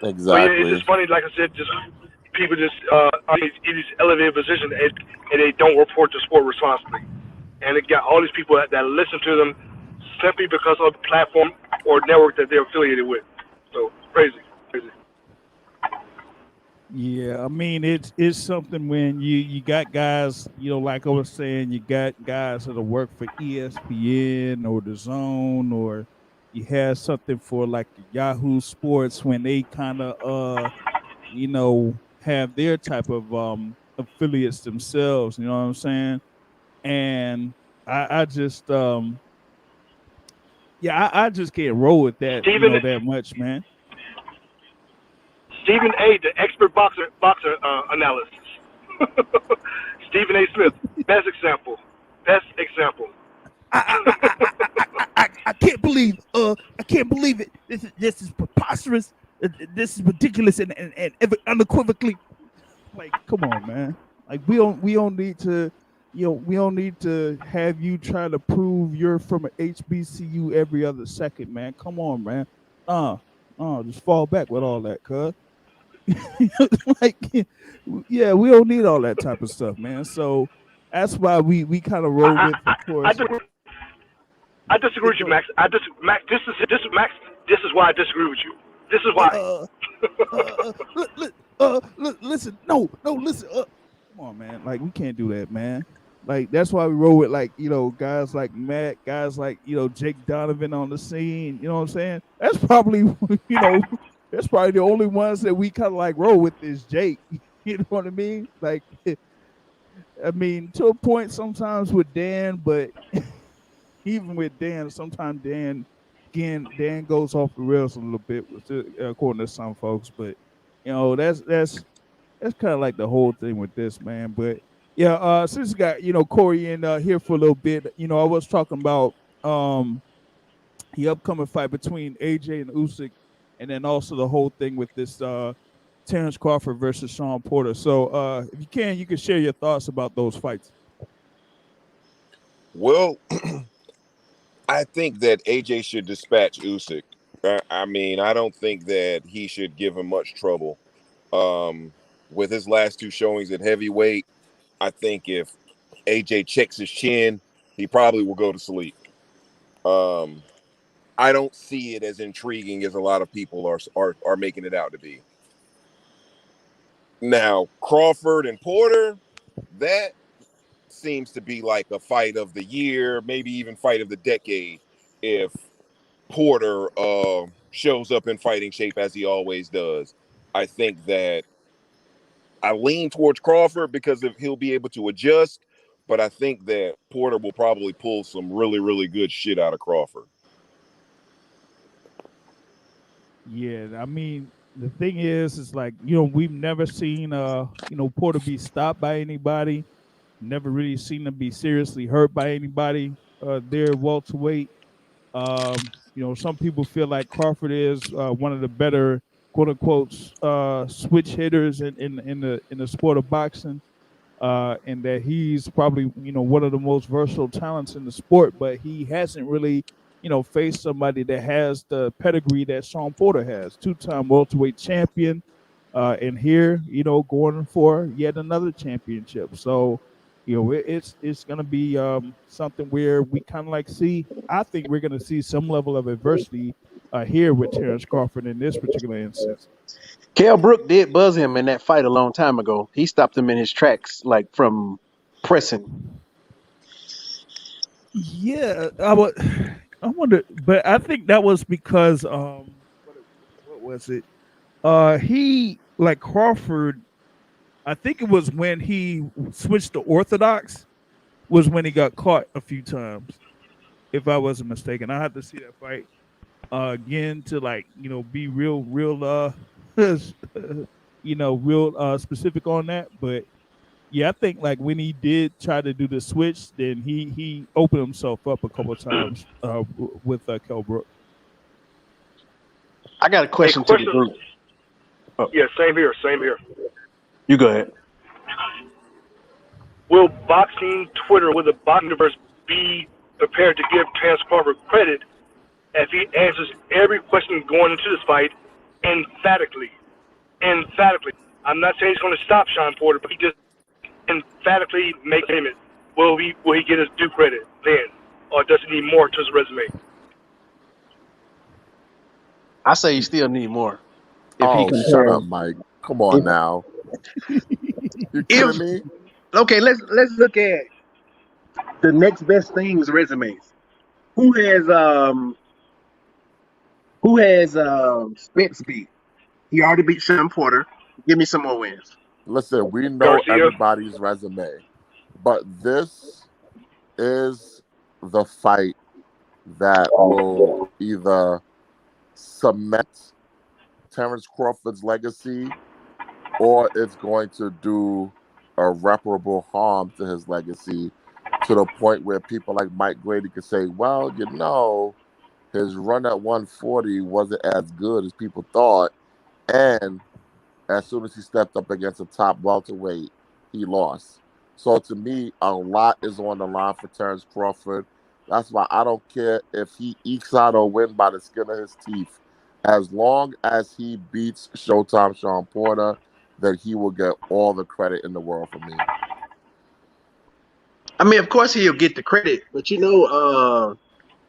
Exactly. But yeah, it's just funny. Like I said, just people just are in these elevated positions and they don't report the sport responsibly. And it got all these people that listen to them simply because of the platform or network that they're affiliated with. So crazy. Yeah, I mean it's something when you got guys, like I was saying, you got guys that'll work for ESPN or the Zone, or you have something for like Yahoo Sports when they kind of have their type of affiliates themselves. You know what I'm saying? And I just I just can't roll with that that much, man. Stephen A., the expert boxer analysis. Stephen A. Smith, best example. I can't believe it. This is preposterous. This is ridiculous and unequivocally. Like, come on, man. Like we don't need to. We don't need to have you try to prove you're from an HBCU every other second, man. Come on, man. Just fall back with all that, cuz. Like, yeah, we don't need all that type of stuff, man. So that's why we kind of roll with, of course. I disagree with you, Max. Max. This is why I disagree with you. This is why. Listen. No. Listen. Come on, man. Like, we can't do that, man. Like, that's why we roll with, like, guys like Matt, guys like, Jake Donovan on the scene. You know what I'm saying? That's probably, that's probably the only ones that we kind of like roll with is Jake. You know what I mean? Like, I mean, to a point sometimes with Dan, but even with Dan, sometimes Dan goes off the rails a little bit, according to some folks. But that's kind of like the whole thing with this, man. But yeah, since we got Corey in here for a little bit, I was talking about the upcoming fight between AJ and Usyk, and then also the whole thing with this Terence Crawford versus Sean Porter. So if you can share your thoughts about those fights. Well, I think that AJ should dispatch Usyk. I mean, I don't think that he should give him much trouble. With his last two showings at heavyweight, I think if AJ checks his chin, he probably will go to sleep. I don't see it as intriguing as a lot of people are making it out to be. Now, Crawford and Porter, that seems to be like a fight of the year, maybe even fight of the decade, if Porter shows up in fighting shape as he always does. I think that I lean towards Crawford because he'll be able to adjust, but I think that Porter will probably pull some really, really good shit out of Crawford. Yeah, I mean, the thing is like, we've never seen Porter be stopped by anybody. Never really seen him be seriously hurt by anybody there welterweight. Some people feel like Crawford is one of the better quote unquote switch hitters in the sport of boxing. And that he's probably one of the most versatile talents in the sport, but he hasn't really face somebody that has the pedigree that Sean Porter has, two-time welterweight champion, and here, going for yet another championship. So, it's going to be something where we kind of like see. I think we're going to see some level of adversity here with Terence Crawford in this particular instance. Kell Brook did buzz him in that fight a long time ago. He stopped him in his tracks, like from pressing. Yeah, I wonder, but I think that was because what was it? He like Crawford. I think it was when he switched to orthodox. Was when he got caught a few times, if I wasn't mistaken. I had to see that fight again to be real real specific on that. But yeah, I think like when he did try to do the switch, then he opened himself up a couple of times with Kell Brook. I got a question to the group. Oh. Yeah, same here. You go ahead. Will boxing Twitter, will the boxing universe be prepared to give Terence Crawford credit if he answers every question going into this fight emphatically? Emphatically. I'm not saying he's going to stop Sean Porter, but he just emphatically make him it. Will he get his due credit then, or does he need more to his resume? I say you still need more. Shut up, Mike. Come on now. You kidding me? Okay, let's look at the next best things resumes. Who has Spence beat? He already beat Sean Porter. Give me some more wins. Listen, we know everybody's resume, but this is the fight that will either cement Terence Crawford's legacy or it's going to do irreparable harm to his legacy to the point where people like Mike Grady could say, well, his run at 140 wasn't as good as people thought. And as soon as he stepped up against a top welterweight, he lost. So to me, a lot is on the line for Terence Crawford. That's why I don't care if he ekes out a win by the skin of his teeth. As long as he beats Showtime Sean Porter, then he will get all the credit in the world from me. I mean, of course he'll get the credit, but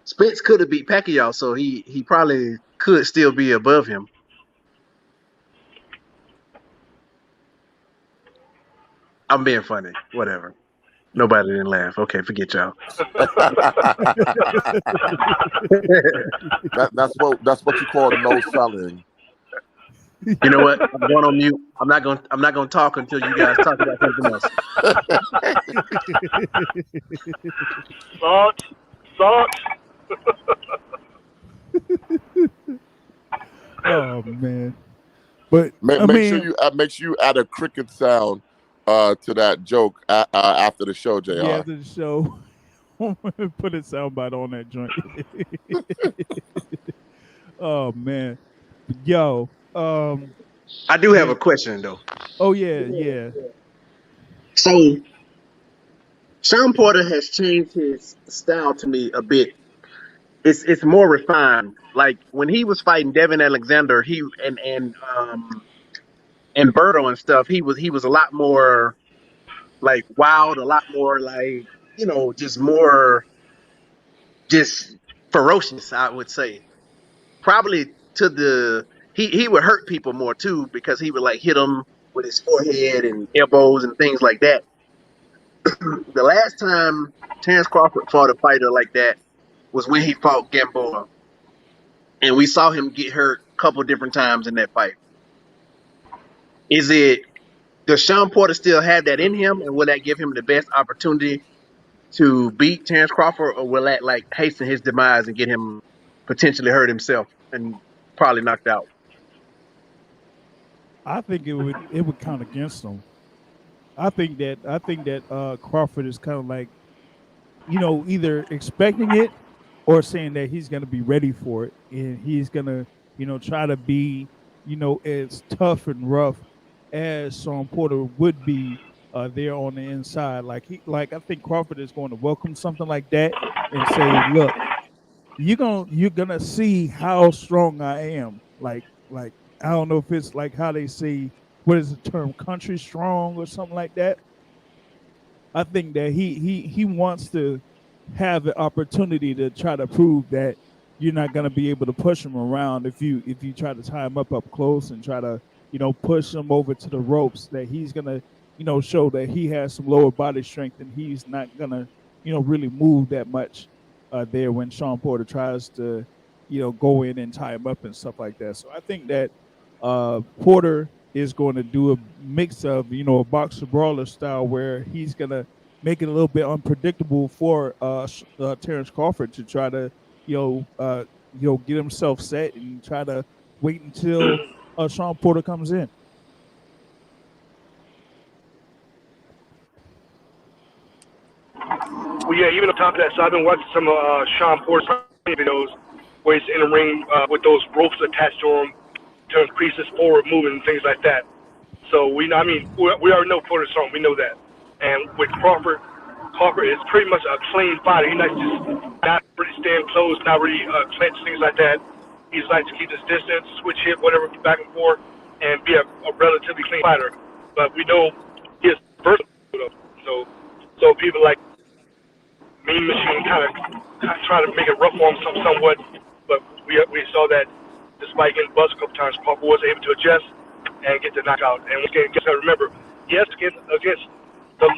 Spence could have beat Pacquiao, so he probably could still be above him. I'm being funny. Whatever. Nobody didn't laugh. Okay, forget y'all. That's what you call no selling. You know what? I'm going on mute. I'm not going to talk until you guys talk about something else. Salt. Oh man! But make sure you add a cricket sound to that joke after the show, JR. Yeah, after the show. Put a soundbite on that joint. Oh man, yo. I do have a question though. Oh yeah. So Sean Porter has changed his style to me a bit. It's more refined. Like when he was fighting Devin Alexander, and Berto and stuff, he was a lot more like wild, a lot more like just ferocious, I would say. Probably he would hurt people more too because he would like hit them with his forehead and elbows and things like that. The last time Terence Crawford fought a fighter like that was when he fought Gamboa, and we saw him get hurt a couple different times in that fight. Does Sean Porter still have that in him, and will that give him the best opportunity to beat Terence Crawford, or will that like hasten his demise and get him potentially hurt himself and probably knocked out? I think it would count against him. I think that Crawford is kind of like, either expecting it or saying that he's going to be ready for it, and he's going to, try to be, as tough and rough as Sean Porter would be there on the inside. Like I think Crawford is going to welcome something like that and say, look, you're gonna see how strong I am. Like I don't know if it's like how they say, what is the term, country strong or something like that. I think that he wants to have the opportunity to try to prove that you're not going to be able to push him around if you try to tie him up close and try to push him over to the ropes. That he's going to show that he has some lower body strength and he's not going to really move that much there when Sean Porter tries to go in and tie him up and stuff like that. So I think that Porter is going to do a mix of a boxer brawler style where he's going to make it a little bit unpredictable for Terence Crawford to try to get himself set and try to wait until Sean Porter comes in. Well, yeah, even on top of that, so I've been watching some of Sean Porter's videos where he's in the ring with those ropes attached to him to increase his forward movement and things like that. So we already know Porter's strong. We know that. And with Crawford is pretty much a clean fighter. He likes to just not really stand close, not really clench, things like that. He likes to keep his distance, switch hit, whatever, back and forth, and be a relatively clean fighter. But we know his versatile. So people like Mean Machine kind of try to make it rough for him somewhat. But we saw that despite getting buzzed a couple times, Crawford was able to adjust and get the knockout. And we got to remember, yes, against the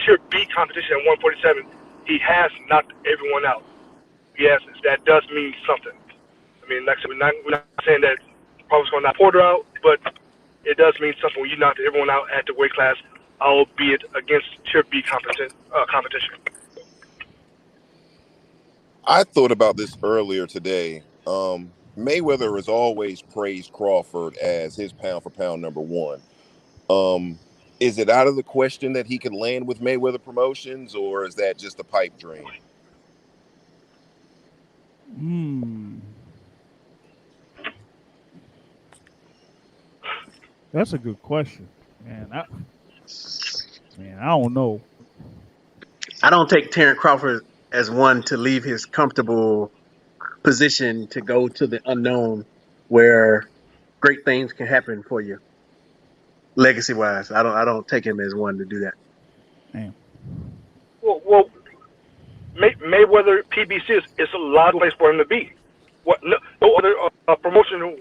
tier B competition at 147, he has knocked everyone out. Yes, that does mean something. I mean, like I said, we're not saying that Crawford's going to knock Porter out, but it does mean something when you knock everyone out at the weight class, albeit against tier B competition. I thought about this earlier today. Mayweather has always praised Crawford as his pound for pound number one. Is it out of the question that he can land with Mayweather Promotions, or is that just a pipe dream? That's a good question, man. I don't know. I don't take Terence Crawford as one to leave his comfortable position to go to the unknown where great things can happen for you. Legacy wise, I don't take him as one to do that. Damn. Well, Mayweather PBC is a lot of place for him to be. No other promotion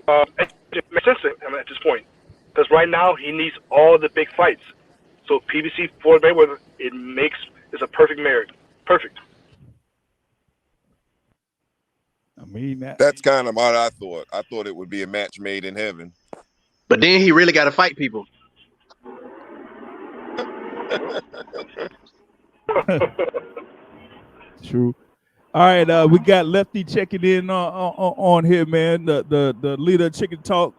makes sense to him at this point. Because right now he needs all the big fights. So PBC for Mayweather, it's a perfect marriage. Perfect. I mean That's kind of what I thought. I thought it would be a match made in heaven. But then he really got to fight people. True. All right, we got Lefty checking in on here, man. The leader of Chicken Talk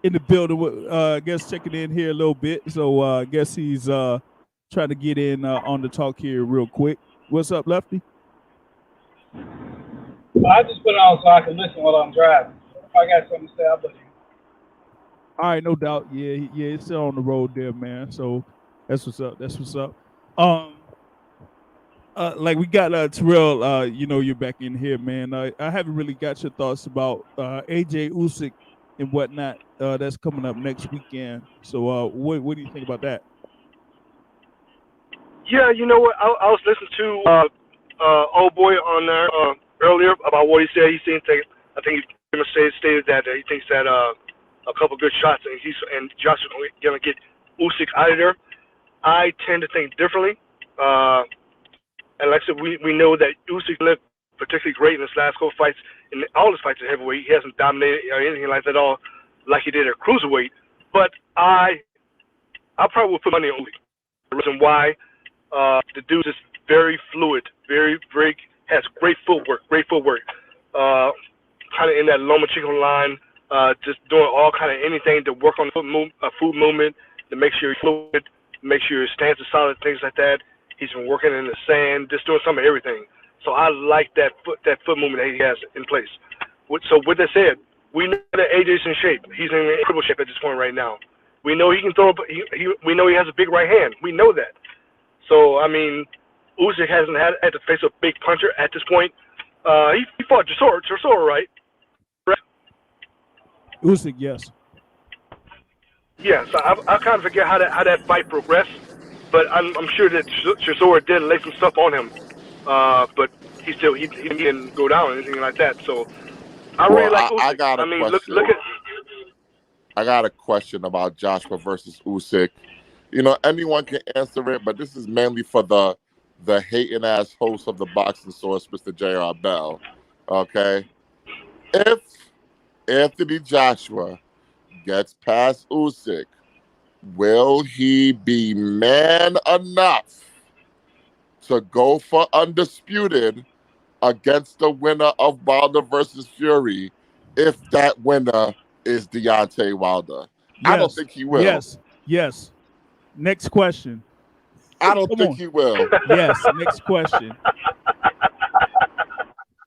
in the building. I guess checking in here a little bit. So I guess he's trying to get in on the talk here real quick. What's up, Lefty? I just put it on so I can listen while I'm driving. If I got something to say, I'll listen. All right, no doubt. Yeah, it's still on the road there, man. So that's what's up. Like we got Terrell, you're back in here, man. I haven't really got your thoughts about AJ Usyk and whatnot. That's coming up next weekend. So what do you think about that? Yeah, you know what? I was listening to old boy on there earlier about what he said. I think he stated that he thinks that a couple good shots and Joshua gonna get Usyk out of there. I tend to think differently. And like I said, we know that Usyk looked particularly great in his last couple fights. In all his fights at heavyweight, he hasn't dominated or anything like that at all, like he did at cruiserweight. But I probably would put money on Usyk. The reason why, the dude is very fluid, has great footwork. Kind of in that Loma Chico line, just doing all kind of anything to work on the foot movement, to make sure he's fluid, make sure his stance is solid, things like that. He's been working in the sand, just doing some of everything. So I like that foot movement that he has in place. So with that said, we know that AJ's in shape. He's in incredible shape at this point right now. We know he can throw. We know he has a big right hand. We know that. So I mean, Usyk hasn't had to face a big puncher at this point. He fought Chisora, right? Usyk, yes. Yes, I kind of forget how that fight progressed, but I'm sure that Chisora did lay some stuff on him, but he didn't go down or anything like that. So I really Well, like I Usyk. got I a mean, look question. at. I got a question about Joshua versus Usyk. You know, anyone can answer it, but this is mainly for the hating ass host of the Boxing Source, Mr. J.R. Bell. Okay, if Anthony Joshua gets past Usyk, will he be man enough to go for undisputed against the winner of Wilder versus Fury if that winner is Deontay Wilder? I don't Yes. think he will. Yes. Yes. Next question. I don't Come think on. he will. Yes. Next question.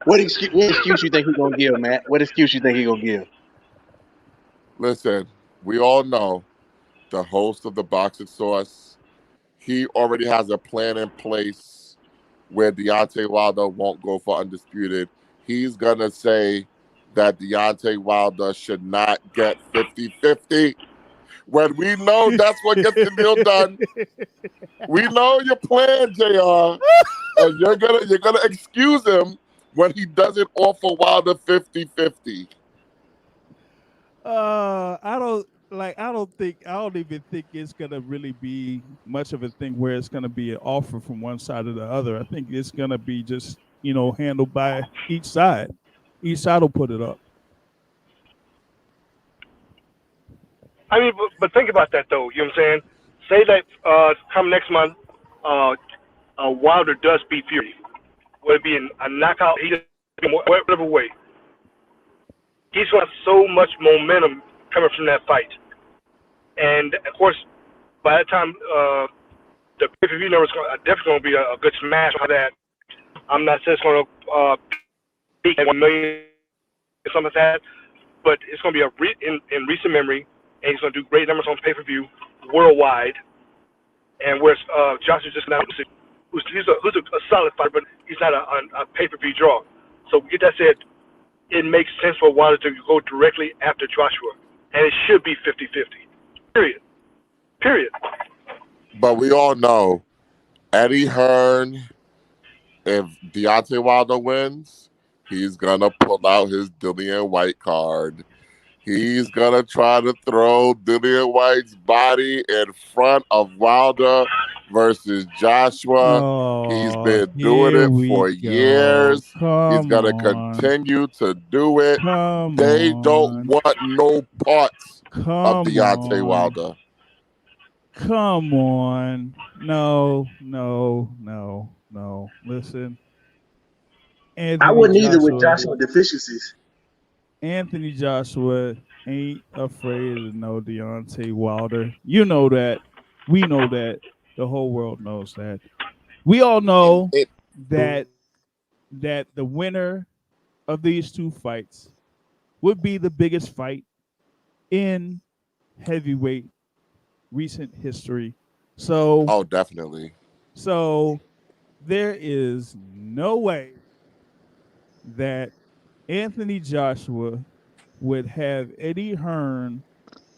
What excuse you think he gonna give, Matt? What excuse you think he gonna give? Listen, we all know the host of the Boxing Source, he already has a plan in place where Deontay Wilder won't go for undisputed. He's going to say that Deontay Wilder should not get 50-50. When we know that's what gets the deal done, we know your plan, JR. And you're gonna excuse him when he doesn't offer Wilder 50-50. I don't even think it's gonna really be much of a thing where it's gonna be an offer from one side or the other. I think it's gonna be just, handled by each side. Each side will put it up. I mean, but think about that though. You know what I'm saying? Say that come next month, Wilder does beat Fury. Would it be a knockout? He just whatever way. He's going to have so much momentum coming from that fight, and of course, by that time, the pay-per-view number is definitely going to be a good smash on that. I'm not saying it's going to peak at 1 million or something like that, but it's going to be in recent memory, and he's going to do great numbers on pay-per-view worldwide. And whereas Joshua's just now, who's a solid fighter, but he's not a pay-per-view draw. So with that said, it makes sense for Wilder to go directly after Joshua, and it should be 50-50. Period. But we all know Eddie Hearn, if Deontay Wilder wins, he's gonna pull out his Dillian White card. He's gonna try to throw Dillian White's body in front of Wilder versus Joshua. He's Oh, been doing here it we for go. years. He's Come gonna on. continue to do it. Come They don't on. want no parts of Come Deontay on. Wilder. Come on. No. Listen. I Anthony wouldn't either with Joshua. Joshua deficiencies. Anthony Joshua ain't afraid of no Deontay Wilder. You know that. We know that. The whole world knows that. We all know It that the winner of these two fights would be the biggest fight in heavyweight recent history. So Oh, definitely. there is no way that Anthony Joshua would have Eddie Hearn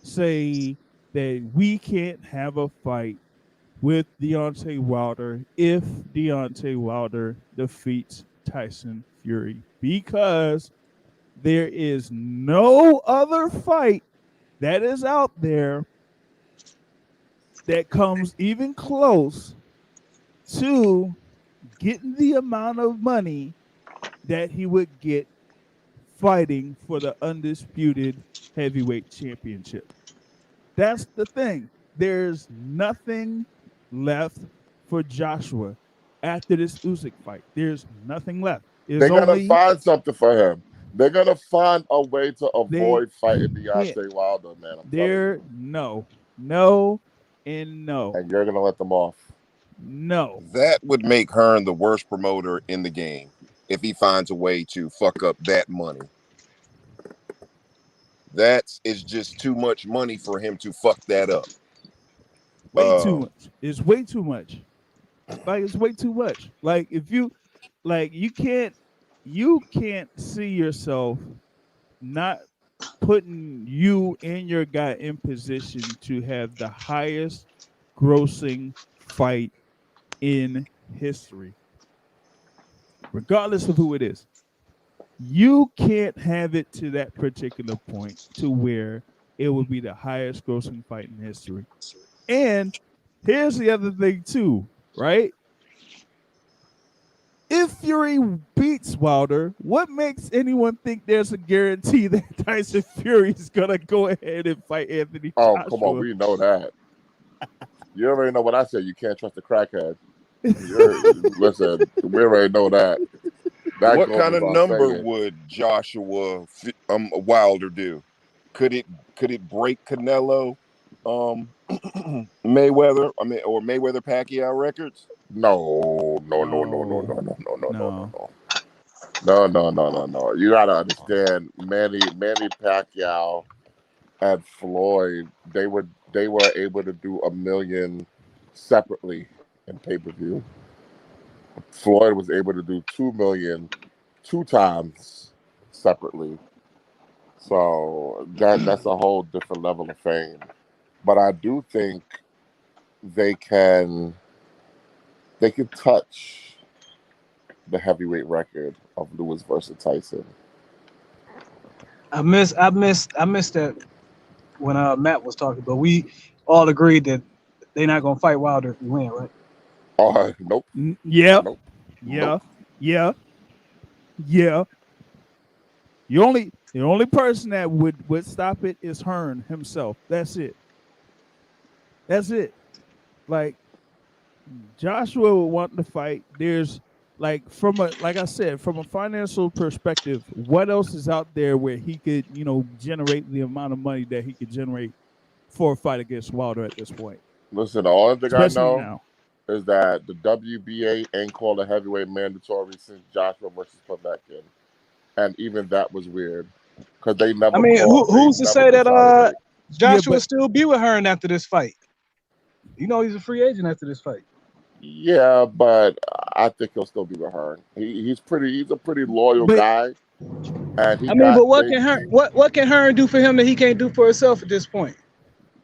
say that we can't have a fight with Deontay Wilder if Deontay Wilder defeats Tyson Fury, because there is no other fight that is out there that comes even close to getting the amount of money that he would get fighting for the undisputed heavyweight championship. That's the thing. There's nothing left for Joshua after this Usyk fight. There's nothing left. They're gonna find something for him. They're gonna find a way to avoid fighting can't. Deontay Wilder, man. I'm telling There, you. no, and no. And you're gonna let them off. No. that would make Hearn the worst promoter in the game if he finds a way to fuck up that money. That is just too much money for him to fuck that up. Way too much. It's way too much. Like, it's way too much. Like, if you, like, you can't, you can't see yourself not putting you and your guy in position to have the highest grossing fight in history, regardless of who it is. You can't have it to that particular point to where it would be the highest grossing fight in history. And here's the other thing too, right? If Fury beats Wilder, what makes anyone think there's a guarantee that Tyson Fury is gonna go ahead and fight Anthony Oh, Joshua? come on, we know that. You already know what I said. You can't trust a crackhead. Listen, we already know that. That What goes kind of without number saying. would Wilder do? Could it break Canelo, Mayweather? I mean, or Mayweather Pacquiao records? No. You gotta understand, Manny Pacquiao and Floyd, they were able to do 1 million separately in pay-per-view. Floyd was able to do 2 million 2 times separately. So that's a whole different level of fame. But I do think they can touch the heavyweight record of Lewis versus Tyson. I missed that when Matt was talking, but we all agreed that they're not gonna fight Wilder if he win, right? Oh, nope. Yeah. Nope. Yeah. Nope. Yeah. Yeah. The only person that would stop it is Hearn himself. That's it. That's it. Like Joshua would want to fight. There's like I said, from a financial perspective, what else is out there where he could, generate the amount of money that he could generate for a fight against Wilder at this point? Listen, the only thing Especially I know now. is that the WBA ain't called a heavyweight mandatory since Joshua versus Povetkin, and even that was weird because they never. I mean, who's to say that Joshua will still be with Hearn after this fight? You know, he's a free agent after this fight. Yeah, but I think he'll still be with Hearn. He's a pretty loyal guy. And but what can Hearn do for him that he can't do for himself at this point?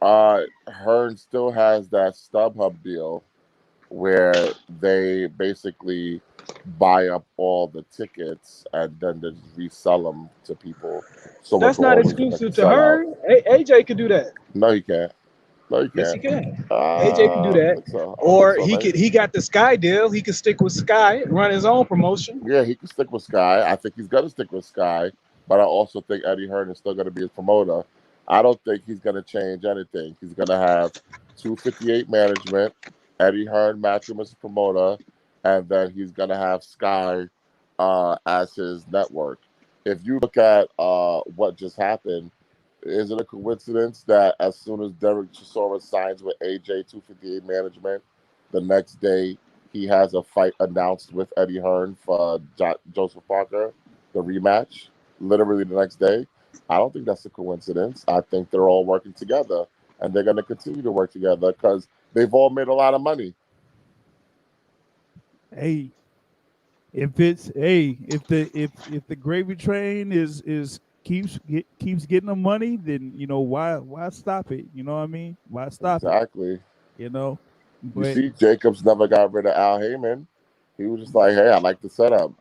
Hearn still has that StubHub deal where they basically buy up all the tickets and then they resell them to people. So that's not exclusive to Hearn. AJ could do that. No, he can't. Yes, he can. AJ can do that. So. Or he got the Sky deal. He could stick with Sky and run his own promotion. Yeah, he could stick with Sky. I think he's gonna stick with Sky, but I also think Eddie Hearn is still gonna be his promoter. I don't think he's gonna change anything. He's gonna have 258 management, Eddie Hearn match him as promoter, and then he's gonna have Sky as his network. If you look at what just happened, is it a coincidence that as soon as Derek Chisora signs with AJ 258 management, the next day he has a fight announced with Eddie Hearn for Joseph Parker, the rematch, literally the next day? I don't think that's a coincidence. I think they're all working together, and they're going to continue to work together because they've all made a lot of money. Hey, if the gravy train keeps getting them money, then why stop it? You know what I mean? Why stop it? Exactly. You see, Jacobs never got rid of Al Heyman. He was just like, hey, I like the setup.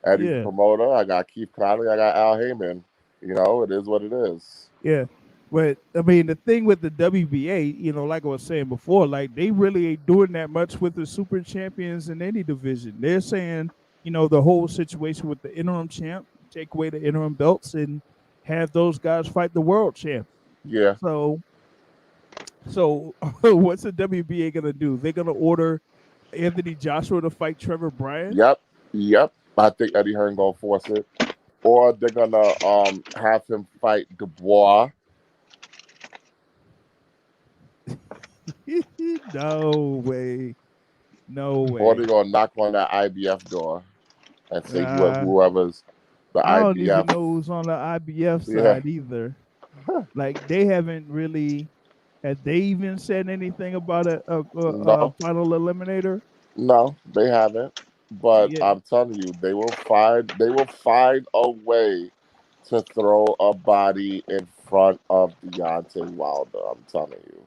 Eddie's the promoter. I got Keith Connolly. I got Al Heyman. It is what it is. Yeah. But, I mean, the thing with the WBA, like I was saying before, like, they really ain't doing that much with the super champions in any division. They're saying, the whole situation with the interim champ, take away the interim belts and have those guys fight the world champ. Yeah. So what's the WBA going to do? They're going to order Anthony Joshua to fight Trevor Bryan? Yep. I think Eddie Hearn going to force it. Or they're going to have him fight Dubois. No way. Or they're going to knock on that IBF door and say whoever's the IBF. I don't even know who's on the IBF side either. Like, they haven't really... Have they even said anything about a final eliminator? No, they haven't. But Yeah, I'm telling you, they will find a way to throw a body in front of Deontay Wilder. I'm telling you.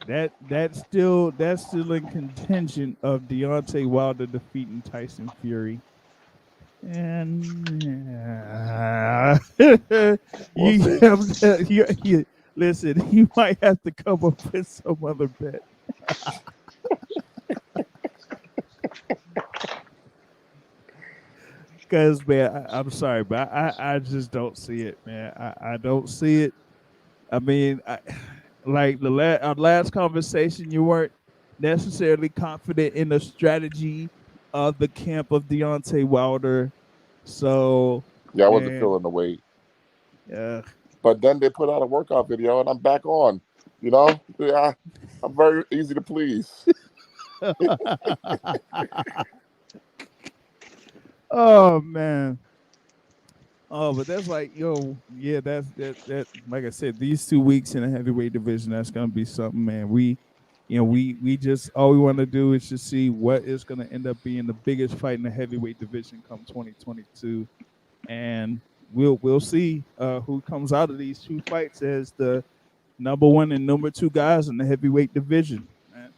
that's still in contention of Deontay Wilder defeating Tyson Fury. And We'll you see. have to, you listen. You might have to come up with some other bet. Because man, I'm sorry, but I just don't see it, man. I don't see it. I mean, like our last conversation, you weren't necessarily confident in the strategy of the camp of Deontay Wilder. So, Yeah, I wasn't man, feeling the weight. uh, But then they put out a workout video and I'm back on. Yeah, I'm very easy to please. oh man. Oh, but that's like, yeah, that. Like I said, these 2 weeks in the heavyweight division, that's gonna be something, man. We just all we want to do is just see what is gonna end up being the biggest fight in the heavyweight division come 2022, and we'll see who comes out of these two fights as the number one and number two guys in the heavyweight division, man.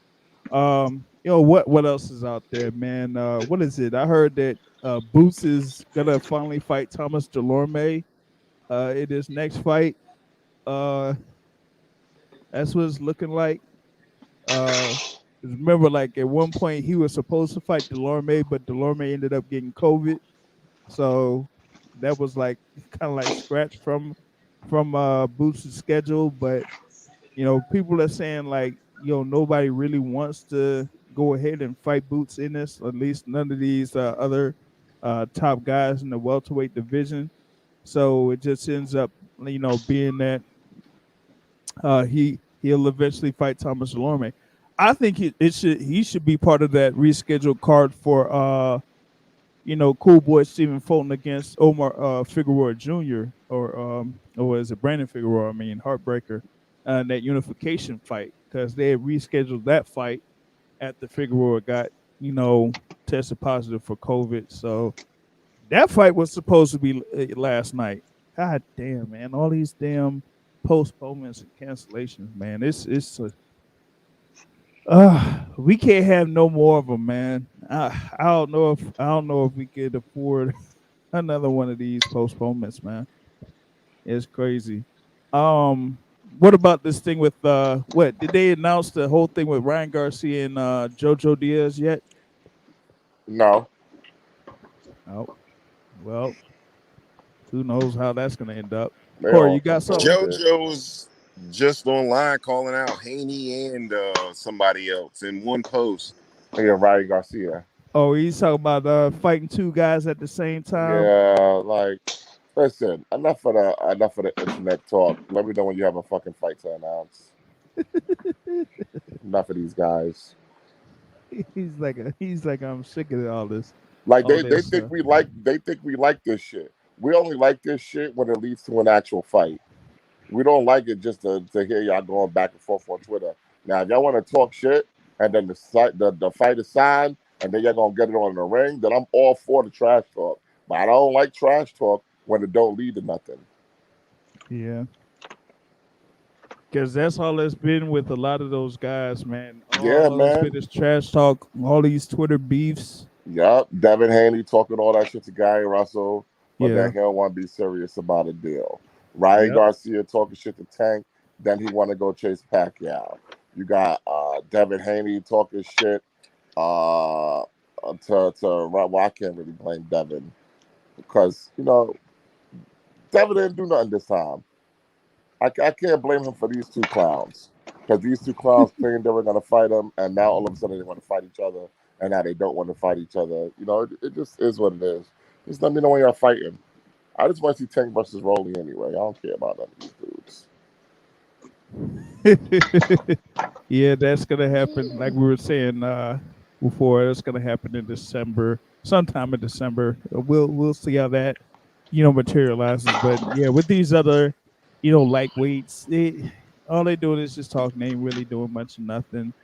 What else is out there, man? What is it? I heard that Boots is gonna finally fight Thomas Delorme in his next fight. Uh, that's what it's looking like. 'Cause remember, like at one point he was supposed to fight Delorme, but Delorme ended up getting COVID, so that was like kind of like scratched from Boots' schedule. But people are saying like, nobody really wants to go ahead and fight Boots in this. At least none of these other top guys in the welterweight division. So it just ends up, being that he'll eventually fight Thomas Lorme. I think he should be part of that rescheduled card for Cool Boy Stephen Fulton against Omar Figueroa Jr. or is it Brandon Figueroa? I mean Heartbreaker, that unification fight because they had rescheduled that fight after Figueroa got tested positive for COVID. So that fight was supposed to be last night. God damn, man! All these damn postponements and cancellations, man. We can't have no more of them, man. I don't know if we could afford another one of these postponements, man. It's crazy. Um, what about this thing with what did they announce the whole thing with Ryan Garcia and Jojo Diaz yet? No. Oh, well, who knows how that's gonna end up. They Corey, all you got some something? bullshit. JoJo's just online calling out Haney and somebody else in one post. Yeah, Ryan Garcia. Oh, he's talking about fighting two guys at the same time. Yeah, like listen, enough of the internet talk. Let me know when you have a fucking fight to announce. Enough of these guys. He's like I'm sick of all this, Like all they this. think we like this shit. We only like this shit when it leads to an actual fight. We don't like it just to hear y'all going back and forth on Twitter. Now, if y'all want to talk shit and then the fight is signed and then y'all gonna get it on the ring, then I'm all for the trash talk. But I don't like trash talk when it don't lead to nothing. Yeah, because that's all it's been with a lot of those guys, man. Yeah, All it's been man. is trash talk. All these Twitter beefs. Yup. Devin Haney talking all that shit to Gary Russell, but then Yeah. he don't want to be serious about a deal. Ryan Yep. Garcia talking shit to Tank, then he want to go chase Pacquiao. You got Devin Haney talking shit well, I can't really blame Devin because Devin didn't do nothing this time. I can't blame him for these two clowns because these two clowns claimed they were going to fight him, and now all of a sudden they want to fight each other, and now they don't want to fight each other. It just is what it is. Just let me know when y'all fighting. I just want to see Tank versus Rolly anyway. I don't care about none of these dudes. Yeah, that's gonna happen. Like we were saying before, that's gonna happen in December, sometime in December. We'll see how that materializes. But yeah, with these other lightweights, all they doing is just talking. They ain't really doing much of nothing.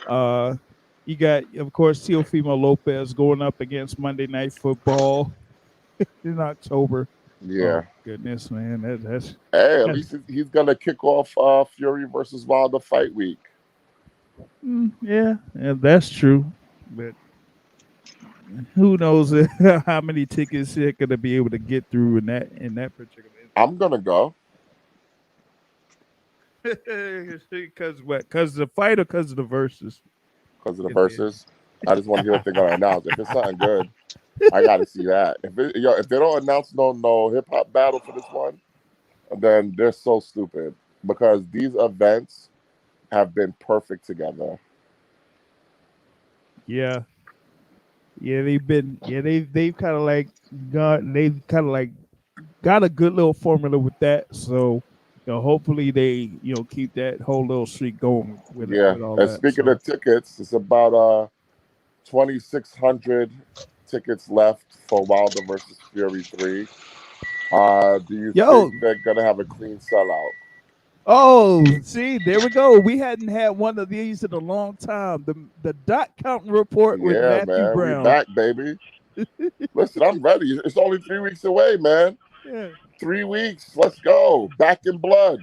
Uh, You got, of course, Teofimo Lopez going up against Monday Night Football in October. Yeah. Oh goodness, man, that's Hey, at that's least he's gonna kick off Fury versus Wilder fight week. yeah, that's true. But who knows how many tickets they're gonna be able to get through in that particular I'm gonna go instance. Because what? Because the fight or because of the verses? because of the 'Cause they- verses. I just want to hear what they're gonna announce. If it's something good, I got to see that. If they don't announce no hip hop battle for this one, then they're so stupid because these events have been perfect together. yeah, yeah, they've kind of like got a good little formula with that. So hopefully they keep that whole little streak going Yeah. with all And that. speaking So of tickets, it's about 2,600 tickets left for Wilder versus Fury 3. Do you think yo, they're gonna have a clean sellout? oh, see, there we go. We hadn't had one of these in a long time. The dot counting report with Yeah, Matthew man, we Brown. back, baby. Listen, I'm ready. It's only 3 weeks away, man. Yeah, 3 weeks. Let's go. Back in blood.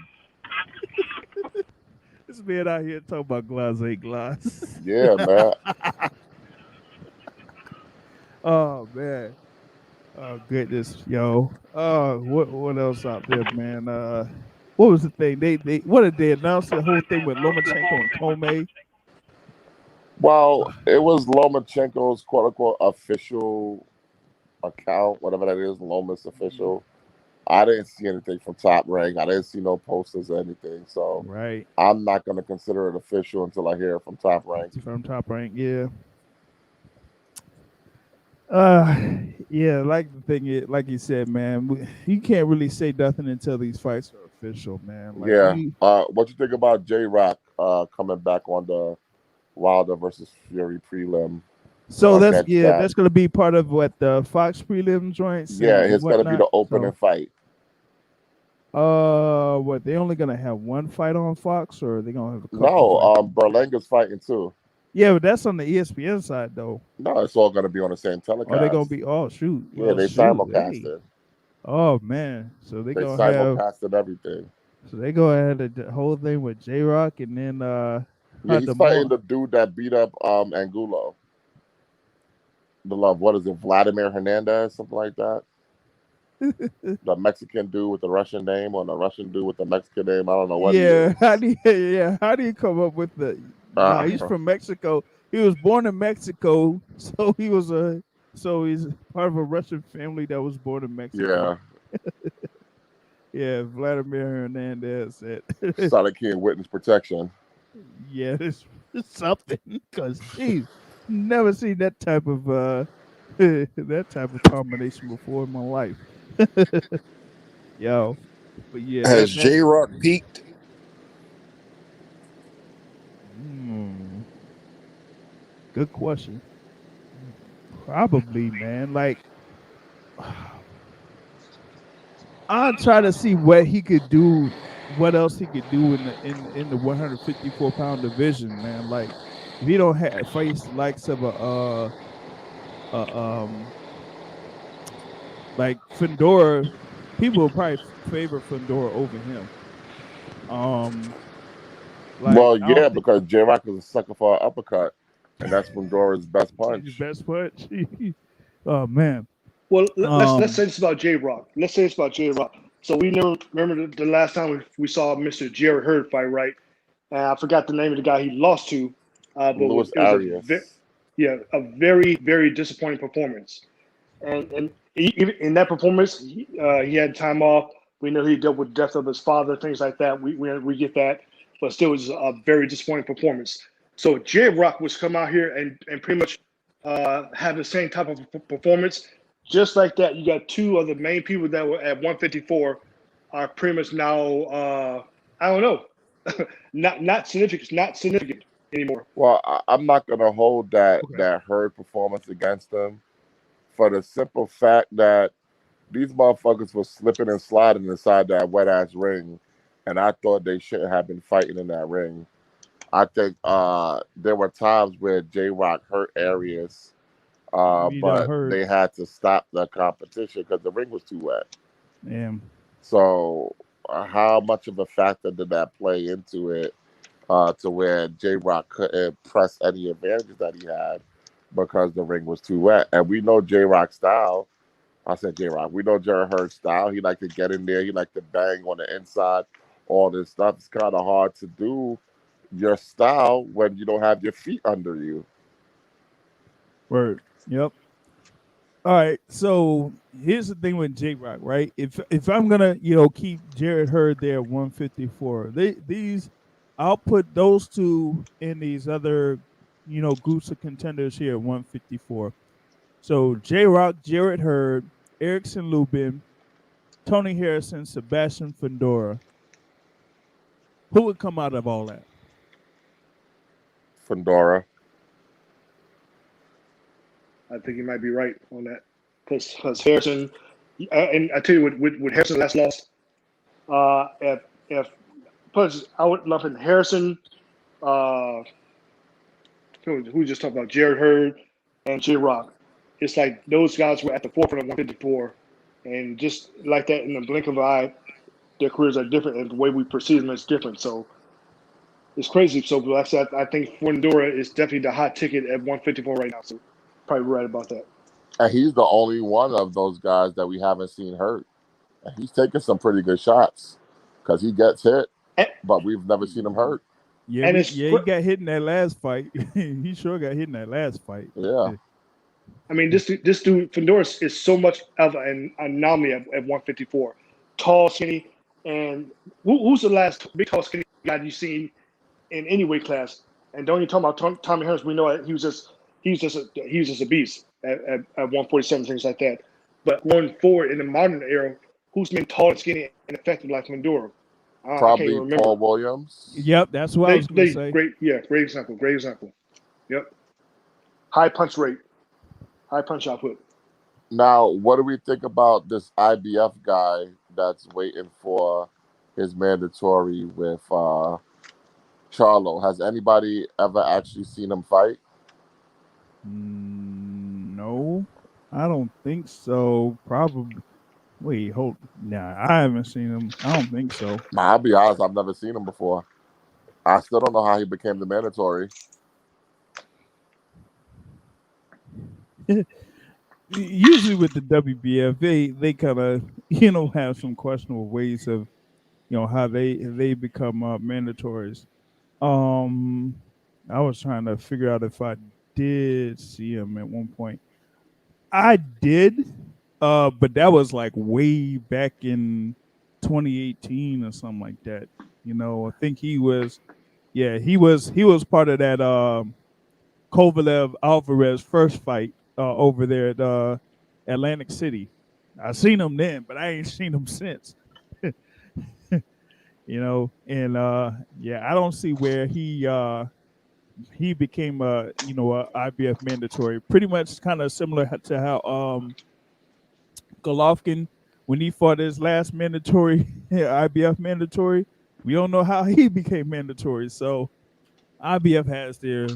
this man out here talking about glass ain't glass. Yeah, man. Oh man. Oh goodness, yo. What else out there, man? What was the thing? They what did they announce the whole thing with Lomachenko and Comey? Well, it was Lomachenko's quote unquote official account, whatever that is, Lomas official. I didn't see anything from Top Rank. I didn't see no posters or anything. So Right. I'm not going to consider it official until I hear it from Top Rank. From Top Rank, yeah. Uh yeah, like the thing is, like you said, man, you can't really say nothing until these fights are official, man. Like Yeah. What you think about J Rock coming back on the Wilder versus Fury prelim so against that? that's gonna be part of what the Fox prelim joints Yeah, and it's going to be whatnot. the opening fight. What they only gonna have one fight on Fox, or are they gonna have a couple No, fights? Berlanga's fighting too. Yeah, but that's on the ESPN side though. No, it's all going to be on the same Are they gonna telecast. be? Oh shoot! Yeah, Well, they shoot. Hey. simulcasted. Oh man. So they They gonna have. simulcasted everything. So they go ahead the whole thing with J Rock, and then Yeah, he's the fighting more. the dude that beat up Angulo. What is it, Vladimir Hernandez, something like that? The Mexican dude with the Russian name, or the Russian dude with the Mexican name. I don't know what he Yeah. is. How do you come up with the? No, he's Uh, from Mexico. He was born in Mexico, so he's part of a Russian family that was born in Mexico. yeah, Yeah, Vladimir Hernandez said. Sonic King witness protection. Yeah, it's something because geez, never seen that type of that type of combination before in my life. Yo, but yeah, Has that J Rock peaked? mm, good question. Probably, man. Like I'm trying to see what he could do, what else he could do in the 154-pound division, man. Like if he don't face the likes of a like Fedora, people will probably favor Fedora over him. Like Well, I don't yeah, think because J Rock is a sucker for an uppercut, and that's Pandora's best he's the punch. best punch. Oh man. Well, let's Um. say this about J Rock. Let's say this about J Rock. So we never remember the last time we saw Mr. Jerry Hurd fight, right? I forgot the name of the guy he lost to, but Louis it was Arias. a very very disappointing performance. And in that performance, he had time off. We know he dealt with the death of his father, things like that. We get that, but still, it was a very disappointing performance. So J Rock was come out here and pretty much have the same type of performance, just like that. You got two of the main people that were at 154 are pretty much now I don't know, not significant anymore. Well, I'm not gonna hold Okay. that Hurd performance against them for the simple fact that these motherfuckers were slipping and sliding inside that wet ass ring, and I thought they shouldn't have been fighting in that ring. I think there were times where J-Rock hurt areas, but Hurt. they had to stop the competition because the ring was too wet. Yeah. So how much of a factor did that play into it to where J-Rock couldn't press any advantages that he had because the ring was too wet? And we know J-Rock's style. I said J-Rock. We know Jared Hurd's style. He liked to get in there. He liked to bang on the inside. All this stuff. It's kind of hard to do your style when you don't have your feet under you. Word. Yep. All right. So here's the thing with J Rock, right? If I'm gonna, keep Jared Hurd there at 154, these I'll put those two in these other, groups of contenders here at 154. So J Rock, Jared Hurd, Erickson Lubin, Tony Harrison, Sebastian Fundora. Who would come out of all that? Fundora. I think you might be right on that because Harrison, and I tell you with Harrison last loss, if plus I would love him Harrison, who we just talked about Jared Hurd and J Rock. It's like those guys were at the forefront of 154, and just like that in the blink of an eye, their careers are different, and the way we perceive them is different. So it's crazy. So like I said, I think Fundora is definitely the hot ticket at 154 right now. So probably right about that. And he's the only one of those guys that we haven't seen hurt. And he's taking some pretty good shots because he gets hit, but we've never seen him hurt. Yeah, And he got hit in that last fight. He sure got hit in that last fight. Yeah. I mean, this dude, Fundora, is so much of an anomaly at 154. Tall, skinny, and who's the last big, tall, skinny guy you've seen in any weight class? And don't even talk about Tommy Harris. We know he was just a beast at 147, things like that. But going forward in the modern era, who's been tall and skinny and effective like Fundora? Probably Paul Williams. Yep, that's what I was going to say. Great example. Yep. High punch rate, high punch output. Now, what do we think about this IBF guy that's waiting for his mandatory with Charlo? Has anybody ever actually seen him fight? No, I don't think so. Probably. Wait, hold. Nah, I haven't seen him. I don't think so. Nah, I'll be honest. I've never seen him before. I still don't know how he became the mandatory. Usually with the WBF, they kind of have some questionable ways of how they become mandatories. I was trying to figure out if I did see him at one point. I did, but that was like way back in 2018 or something like that. I think he was part of that Kovalev Alvarez first fight over there at Atlantic City. I seen him then, but I ain't seen him since. And I don't see where he became a IBF mandatory. Pretty much kind of similar to how Golovkin, when he fought his last mandatory IBF mandatory, we don't know how he became mandatory. So IBF has their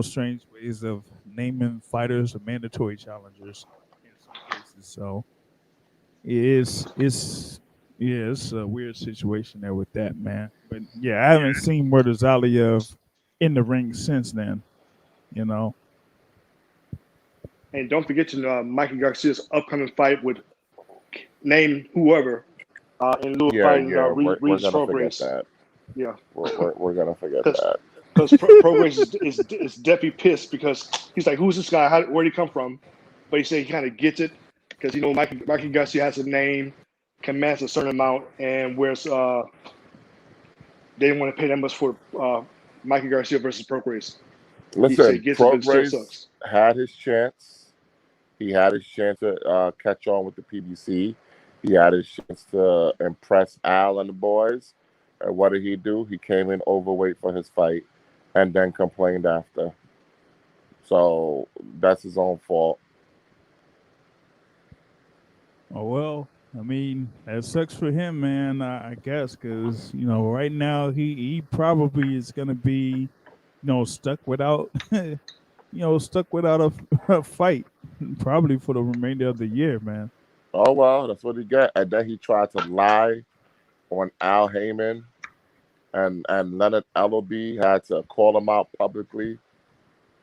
strange ways of naming fighters or mandatory challengers in some cases. So it's a weird situation there with that, man. But yeah, I haven't seen Murtazaliev in the ring since then. And don't forget to Mikey Garcia's upcoming fight with name whoever in lieu of fighting we're gonna forget Prograis. that. Yeah, we're gonna forget that because Prograis is definitely pissed because he's like, who's this guy? Where'd he come from? But he said he kind of gets it because Mikey Garcia has a name, commands a certain amount, and whereas they didn't want to pay that much for Mikey Garcia versus Prograis. Listen, Prograis had his chance. He had his chance to catch on with the PBC. He had his chance to impress Al and the boys. And what did he do? He came in overweight for his fight and then complained after. So that's his own fault. Oh, well, I mean, that sucks for him, man. I guess because right now he probably is gonna be, stuck without, stuck without a fight, probably for the remainder of the year, man. Oh well, that's what he got. And then he tried to lie on Al Heyman, and Leonard Ellaby had to call him out publicly,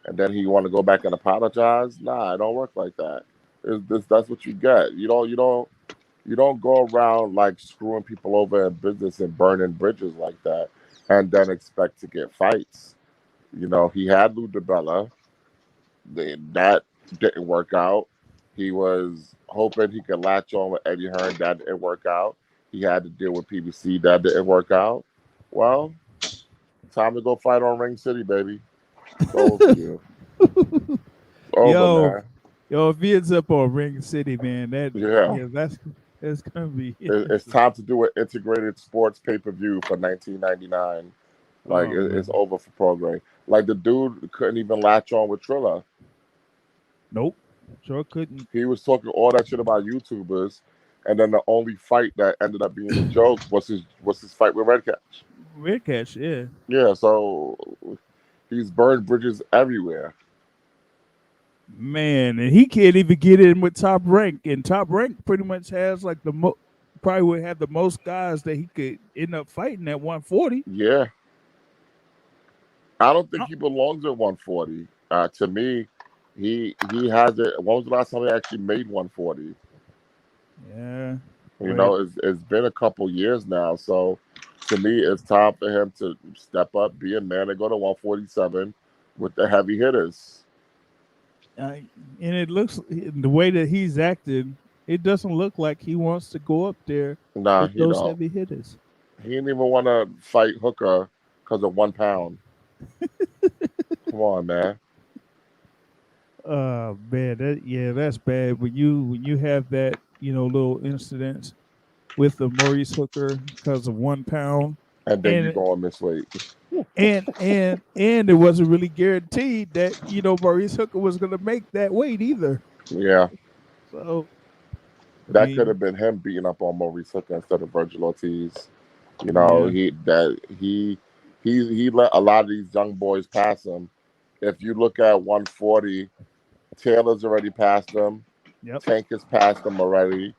and then he want to go back and apologize. Nah, it don't work like that. That's what you get. You don't go around like screwing people over in business and burning bridges like that, and then expect to get fights. He had Lou DiBella. That didn't work out. He was hoping he could latch on with Eddie Hearn. That didn't work out. He had to deal with PBC. That didn't work out. Well, time to go fight on Ring City, baby. It's over for you. It's over, yo, man. yo, if he ends up on Ring City, man, Yeah. yeah, that's gonna be It's interesting. time to do an integrated sports pay-per-view for 1999. Like Oh it's man, over for Prograde. Like the dude couldn't even latch on with Trilla. nope, sure couldn't. He was talking all that shit about YouTubers, and then the only fight that ended up being a joke was his fight with Red Catch. Red catch, yeah. Yeah, so he's burned bridges everywhere. Man, and he can't even get in with Top Rank, and Top Rank pretty much has like probably would have the most guys that he could end up fighting at 140. Yeah, I don't think Oh, he belongs at 140. To me, he has it. When was the last time he actually made 140? yeah, but It's been a couple years now. So to me, it's time for him to step up, be a man, and go to 147 with the heavy hitters. and it looks the way that he's acting, it doesn't look like he wants to go up there Nah, with he those don't. heavy hitters. He didn't even want to fight Hooker because of 1 pound. Come on, man. Man, that's bad. When you have that little incident with the Maurice Hooker because of 1 pound, And then you and go and miss weight. and it wasn't really guaranteed that Maurice Hooker was going to make that weight either. Yeah, So I that could have mean, been him beating up on Maurice Hooker instead of Virgil Ortiz. yeah, He let a lot of these young boys pass him. If you look at 140, Taylor's already passed him. yep, Tank has passed him already.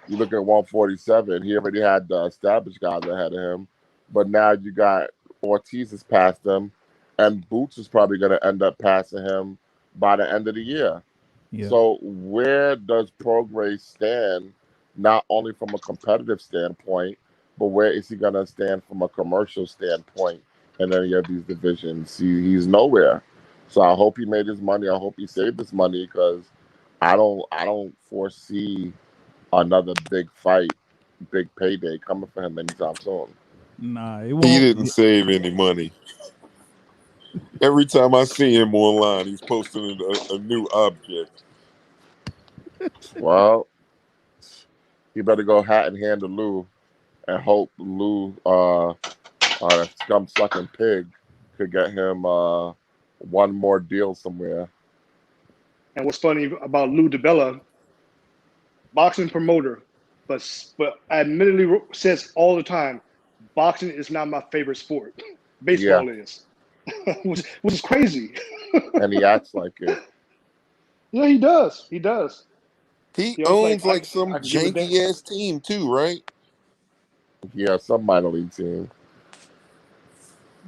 You look at 147, he already had the established guys ahead of him. But now you got Ortiz has passed him, and Boots is probably going to end up passing him by the end of the year. yep. So where does Prograde stand, not only from a competitive standpoint, but where is he going to stand from a commercial standpoint in any of these divisions? He's nowhere. So I hope he made his money. I hope he saved his money because I don't foresee another big fight, big payday coming for him anytime soon. Nah, it He won't. didn't save any money. Every time I see him online, he's posting a new object. Well, he better go hat in hand to Lou and hope Lou, that scum sucking pig, could get him one more deal somewhere. And what's funny about Lou DiBella, boxing promoter, but admittedly says all the time, boxing is not my favorite sport. Yeah, Baseball is, which is crazy. and he acts like it. Yeah, he does. He does. He He always like, owns like some I can give a damn. janky ass team too, right? Yeah, some minor league team.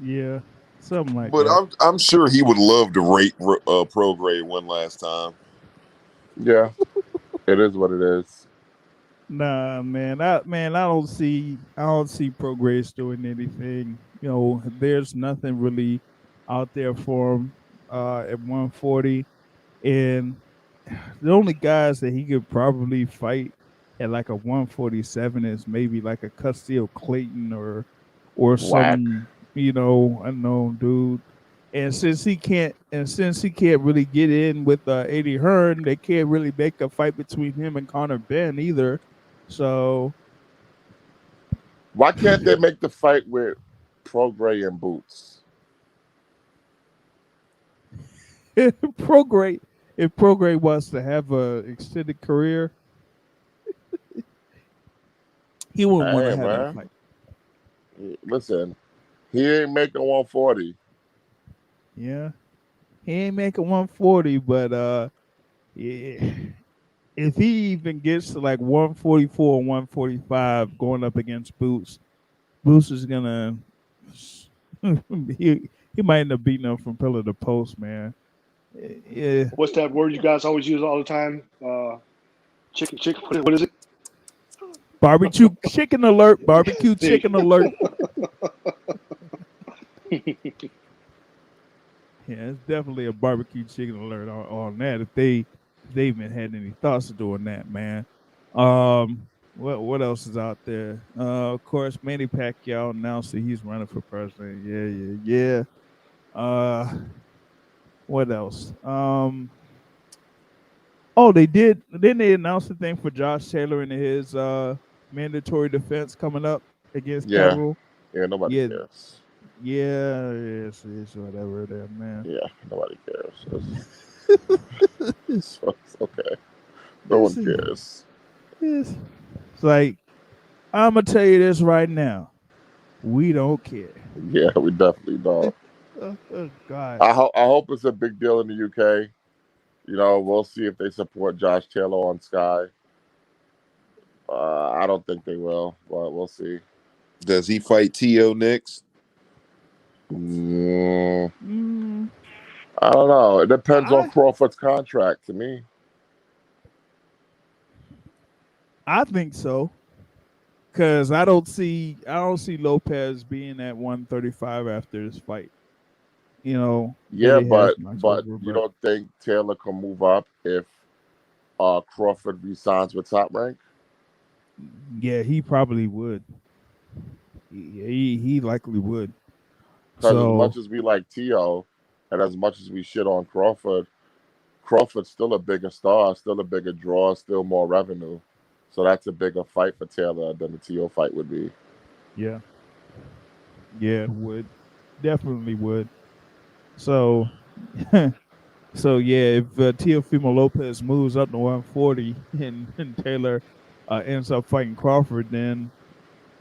Yeah, something like But that. I'm sure he would love to rate Prograde one last time. Yeah, it is what it is. Nah, I don't see Progress doing anything. There's nothing really out there for him at 140, and the only guys that he could probably fight at like a 147 is maybe like a Custio Clayton or Whack. some unknown dude. And since he can't really get in with Eddie Hearn, they can't really make a fight between him and Conor Ben either. So Why can't they make the fight with Prograde and Boots? Prograde, if Prograde wants to have a extended career, He wouldn't want to Hey, have that man. fight. Listen, he ain't making 140. Yeah, he ain't making 140, but yeah, if he even gets to like 144 or 145 going up against Boots, Boots is gonna he might end up beating him from pillar to post, man. Yeah, What's that word you guys always use all the time? Chicken. What is it? barbecue chicken alert! Barbecue There chicken alert! Yeah, it's definitely a barbecue chicken alert on that. If they even had any thoughts of doing that, man. What else is out there? Of course, Manny Pacquiao announced that he's running for president. Yeah. What else? Oh, they did. Then they announced the thing for Josh Taylor and his mandatory defense coming up against Yeah. Canelo. Yeah, nobody Yeah, cares. yeah, it's whatever it is, man. Yeah, nobody cares. It's okay. No This one is cares. this. It's like I'm gonna tell you this right now. We don't care. Yeah, we definitely don't. God. I hope it's a big deal in the UK. You know, we'll see if they support Josh Taylor on Sky. I don't think they will, but we'll see. Does he fight T.O. next? Mm, I don't know. It depends on I Crawford's contract to me. I think so. Cause I don't see Lopez being at 135 after this fight. You know that Yeah, he has but in October, you but don't think Taylor can move up if Crawford resigns with Top Rank? yeah, he probably would. He likely would. Because as So much as we like T.O. and as much as we shit on Crawford, Crawford's still a bigger star, still a bigger draw, still more revenue. So that's a bigger fight for Taylor than the T.O. fight would be. yeah, it would definitely would. So so yeah, if Teofimo Lopez moves up to 140 and Taylor ends up fighting Crawford, then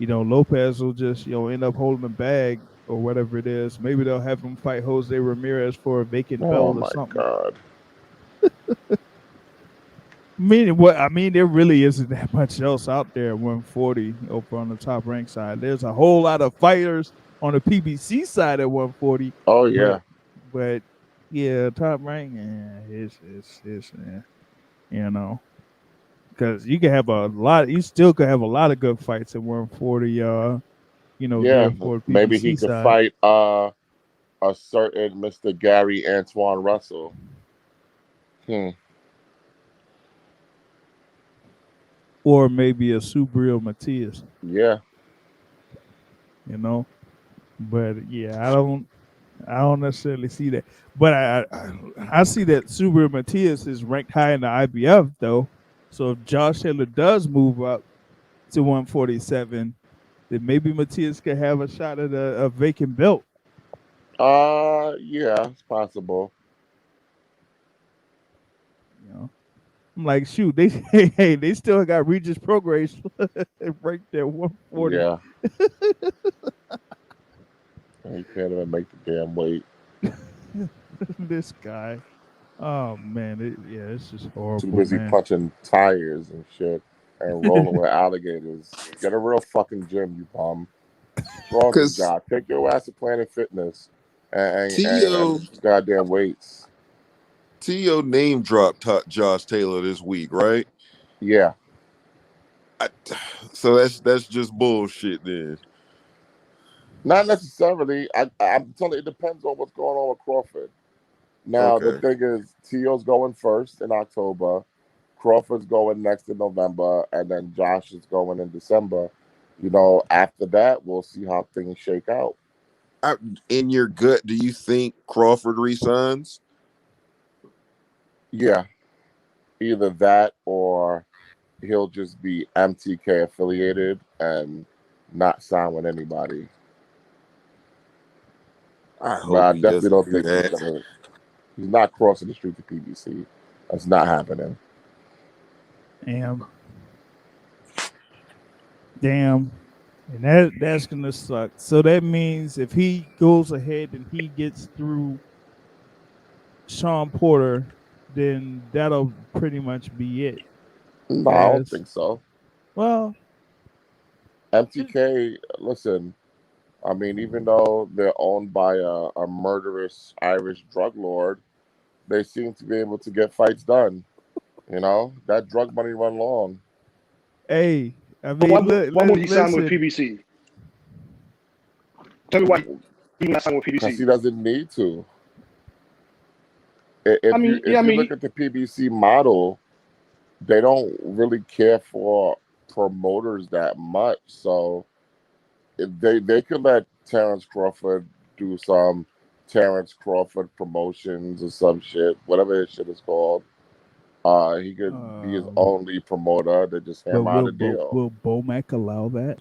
Lopez will just end up holding the bag or whatever it is. Maybe they'll have him fight Jose Ramirez for a vacant Oh belt or my something. God. I mean, there really isn't that much else out there at 140 over on the Top Rank side. There's a whole lot of fighters on the PBC side at 140, Oh but yeah. yeah, Top Rank, it's because you can have a lot. You still could have a lot of good fights at 140. Yeah. There for the Maybe he PBC could side, fight a certain Mr. Gary Antoine Russell. or maybe a Subriel Matias. Yeah. But yeah, I don't necessarily see that. But I see that Subriel Matias is ranked high in the IBF though. So if Josh Taylor does move up to 147, then maybe Matias could have a shot at a vacant belt. Yeah, it's possible. I'm like, shoot, they they still got Regis Prograis right there, 140. Yeah. He can't even make the damn weight. This guy. Oh man, it's just horrible. Too busy man. punching tires and shit and rolling with alligators. Get a real fucking gym, you bum. What's wrong with you, God? Take your ass to Planet Fitness and T.O. goddamn weights. T.O. name dropped Josh Taylor this week, right? Yeah. So that's just bullshit then. Not necessarily. I'm telling you, it depends on what's going on with Crawford. Now, the Okay. thing is, T.O.'s going first in October. Crawford's going next in November. And then Josh is going in December. After that, we'll see how things shake out. In your gut, do you think Crawford resigns? Yeah. Either that or he'll just be MTK affiliated and not sign with anybody. I But hope I he definitely doesn't don't do think that. he's not crossing the street to PBC. That's not happening. Damn. And that's gonna suck. So that means if he goes ahead and he gets through Sean Porter, then that'll pretty much be it. No, I don't As think so. well, MTK, listen, I mean, even though they're owned by a murderous Irish drug lord, they seem to be able to get fights done. You know, that drug money run long. hey, I Why, mean, why would he sign with listen. PBC? Tell me why he not signing with Because PBC. he doesn't need to. I mean, yeah, If I you mean, look at the PBC model, they don't really care for promoters that much. So if they could let Terence Crawford do some Terence Crawford promotions or some shit, whatever his shit is called. He could be his only promoter to just But hammer out a deal. will Bomac allow that?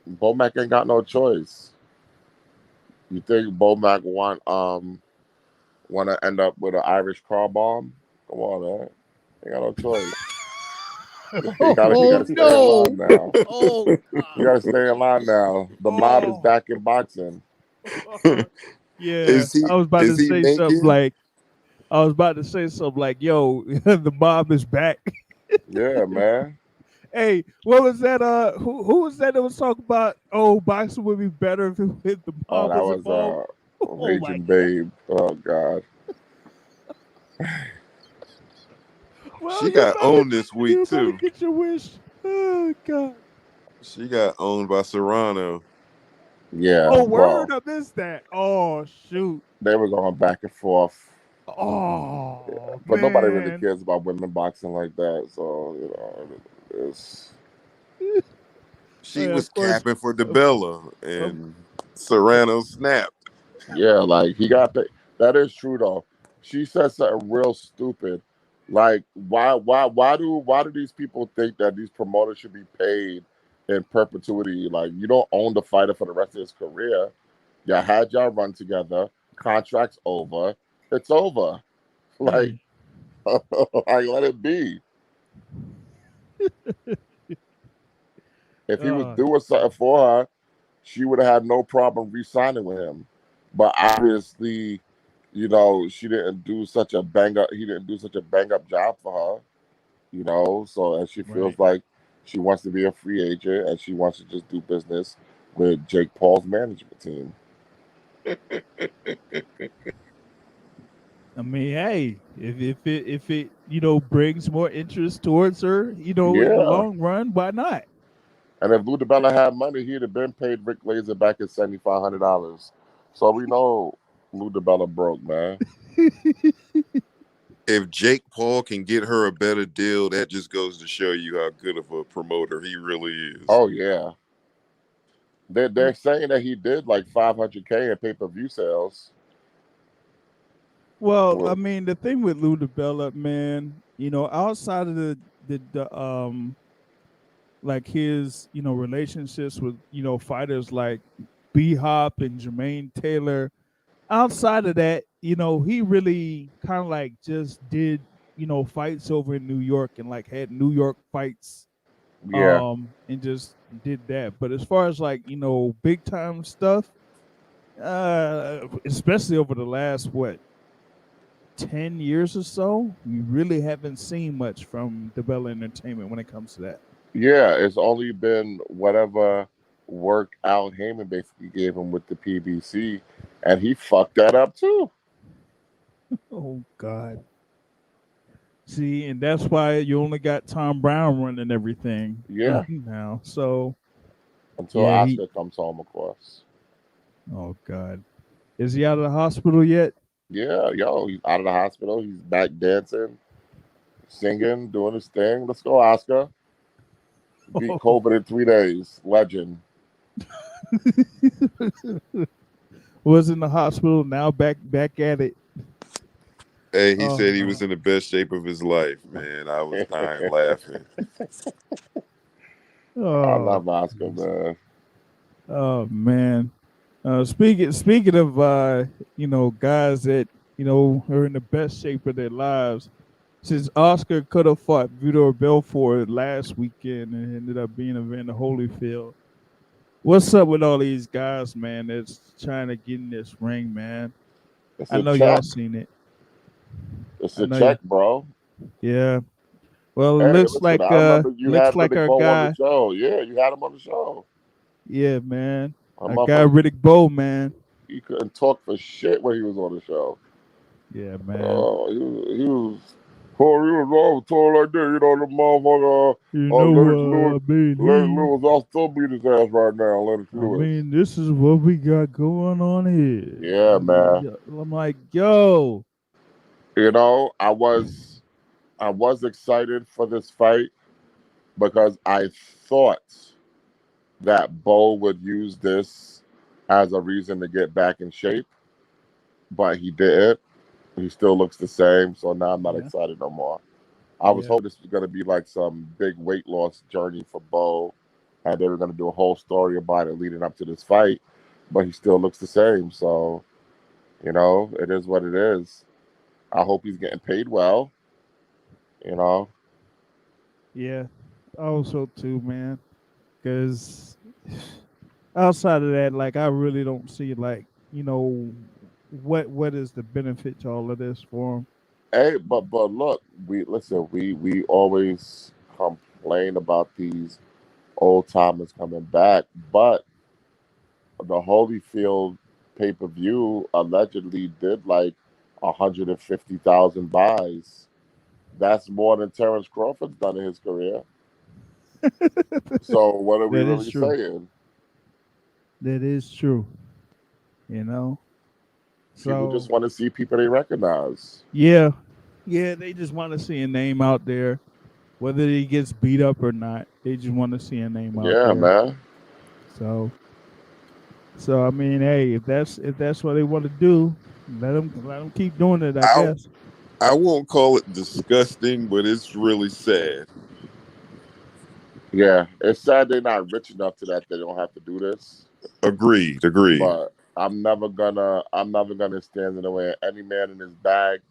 Bomac ain't got no choice. You think Bomac want to end up with an Irish car bomb? Come on, man. Ain't got no choice. You gotta stay in line now. Oh You gotta stay in line now. The mob is back in boxing. Yeah, Is he I was about to is he say something making? like yo, the mob is back. Yeah, man. Hey, what was that? Who was that was talking about? Oh, boxing would be better if the Oh, mob that was was involved. Oh my Raging god! Babe. Oh God. Well, She got owned this week you better too. get your wish. Oh god! She got owned by Serrano. Yeah, Oh, well, word! I missed that. Oh shoot! they were going back and forth. Oh But nobody really man! cares about women boxing like that. So, it's She Yeah, was of course. capping for Of, DeBella, of, and Serrano snapped. yeah, like he got the that is true though. She said something real stupid. Like why do these people think that these promoters should be paid in perpetuity? Like you don't own the fighter for the rest of his career. Y'all had y'all run together, contract's over, it's over. Like mm, like let it be. If he was uh, doing something for her, she would have had no problem re-signing with him. But obviously, she didn't do such a bang up. He didn't do such a bang up job for her. So and she feels right. like she wants to be a free agent and she wants to just do business with Jake Paul's management team. I mean, hey, if it brings more interest towards her, in the Yeah. long run, why not? And if Lou DiBella had money, he'd have been paid Rick Glazer back his $7,500. So we know Lou DiBella broke, man. If Jake Paul can get her a better deal, that just goes to show you how good of a promoter he really is. Oh yeah. They're saying that he did like 500K in pay-per-view sales. Well, I Well, mean, the thing with Lou DiBella, man, outside of the like his relationships with fighters like B Hop and Jermaine Taylor. Outside of that, he really kind of like just did fights over in New York and like had New York fights, yeah. and just did that. But as far as like big time stuff, especially over the last 10 years or so, we really haven't seen much from DeBella Entertainment when it comes to that. Yeah, it's only been whatever work Al Heyman basically gave him with the PBC, and he fucked that up too. Oh God. See, and that's why you only got Tom Brown running everything Yeah, now. So until yeah, he. Oscar comes home, of course. Oh God, is he out of the hospital yet? Yeah, yo, he's out of the hospital. He's back dancing, singing, doing his thing. Let's go, Oscar. Beat Oh. COVID in 3 days. Legend. Was in the hospital, now back at it. Hey, he Oh said he was no. in the best shape of his life, man. I was dying laughing. I Oh, love Oscar, geez. man. Oh man. Speaking of guys that are in the best shape of their lives. since Oscar could have fought Vitor Belfort last weekend and ended up being Evander Holyfield. What's up with all these guys, man, that's trying to get in this ring, man? It's I a know y'all check. seen it. It's I a know you. check, bro. Yeah. Well, it Hey, listen, I remember you looks had like Riddick our Bowe on the guy. show. Yeah, you had him on the show. Yeah, man. A Our guy motherfucker, Riddick Bowe, man. he couldn't talk for shit when he was on the show. Yeah, man. Oh, he was talking like that. You know, the motherfucker, You know Lennox what Lewis, I mean? Lennox Lewis, I'll still beat his ass right now, Lennox Lewis. This is what we got going on here. Yeah, man. I'm like, yo. You know, I was excited for this fight because I thought that Bo would use this as a reason to get back in shape, but he didn't. He still looks the same, so now I'm not Yeah, excited no more. I was yeah, hoping this was going to be like some big weight loss journey for Bo, and they were going to do a whole story about it leading up to this fight, but he still looks the same. So, you know, it is what it is. I hope he's getting paid well, you know. yeah. Also, too, man. Because outside of that, like, I really don't see, like, what is the benefit to all of this for him? Hey, but look, we always complain about these old timers coming back, but the Holyfield pay per view allegedly did like 150,000 buys. That's more than Terence Crawford's done in his career. So what are we That is really true. saying? That is true. You know. People just So want to see people they recognize. yeah, yeah. They just want to see a name out there, whether he gets beat up or not. They just want to see a name out Yeah, there. man. So, so I mean, hey, if that's what they want to do, let them keep doing it. I I guess. I won't call it disgusting, but it's really sad. Yeah, it's sad they're not rich enough to that they don't have to do this. Agreed, agreed. But I'm never gonna stand in the way of any man in his bag,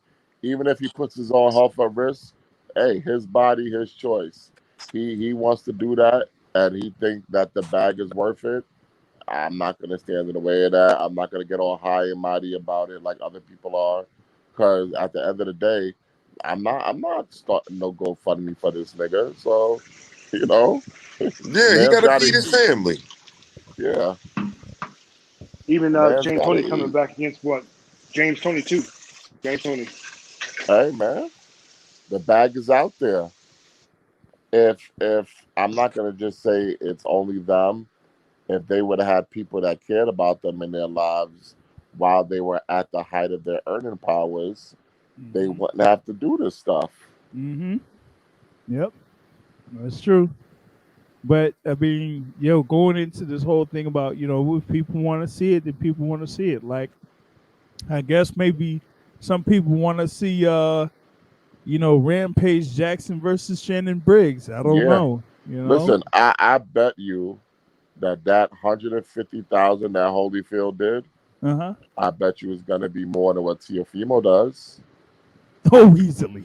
even if he puts his own health at risk. Hey, his body, his choice. He wants to do that, and he thinks that the bag is worth it. I'm not gonna stand in the way of that. I'm not gonna get all high and mighty about it like other people are, because at the end of the day, I'm not starting no GoFundMe for this nigga. So, you know, Yeah, he man's got to gotta feed his eat. family. Yeah, Even man's James gotta Tony coming eat. back against what? James Tony too. James Tony. Hey man, the bag is out there. If I'm not gonna just say it's only them, if they would have had people that cared about them in their lives while they were at the height of their earning powers, they Mm-hmm. wouldn't have to do this stuff. Mm-hmm. Yep, that's true. But I mean, going into this whole thing about if people want to see it, then people want to see it. Like, I guess maybe some people want to see Rampage Jackson versus Shannon Briggs. I don't Yeah. know. Listen, I bet you that 150,000 that Holyfield did, Uh huh. I bet you is gonna be more than what Tiafimo does. Oh, easily,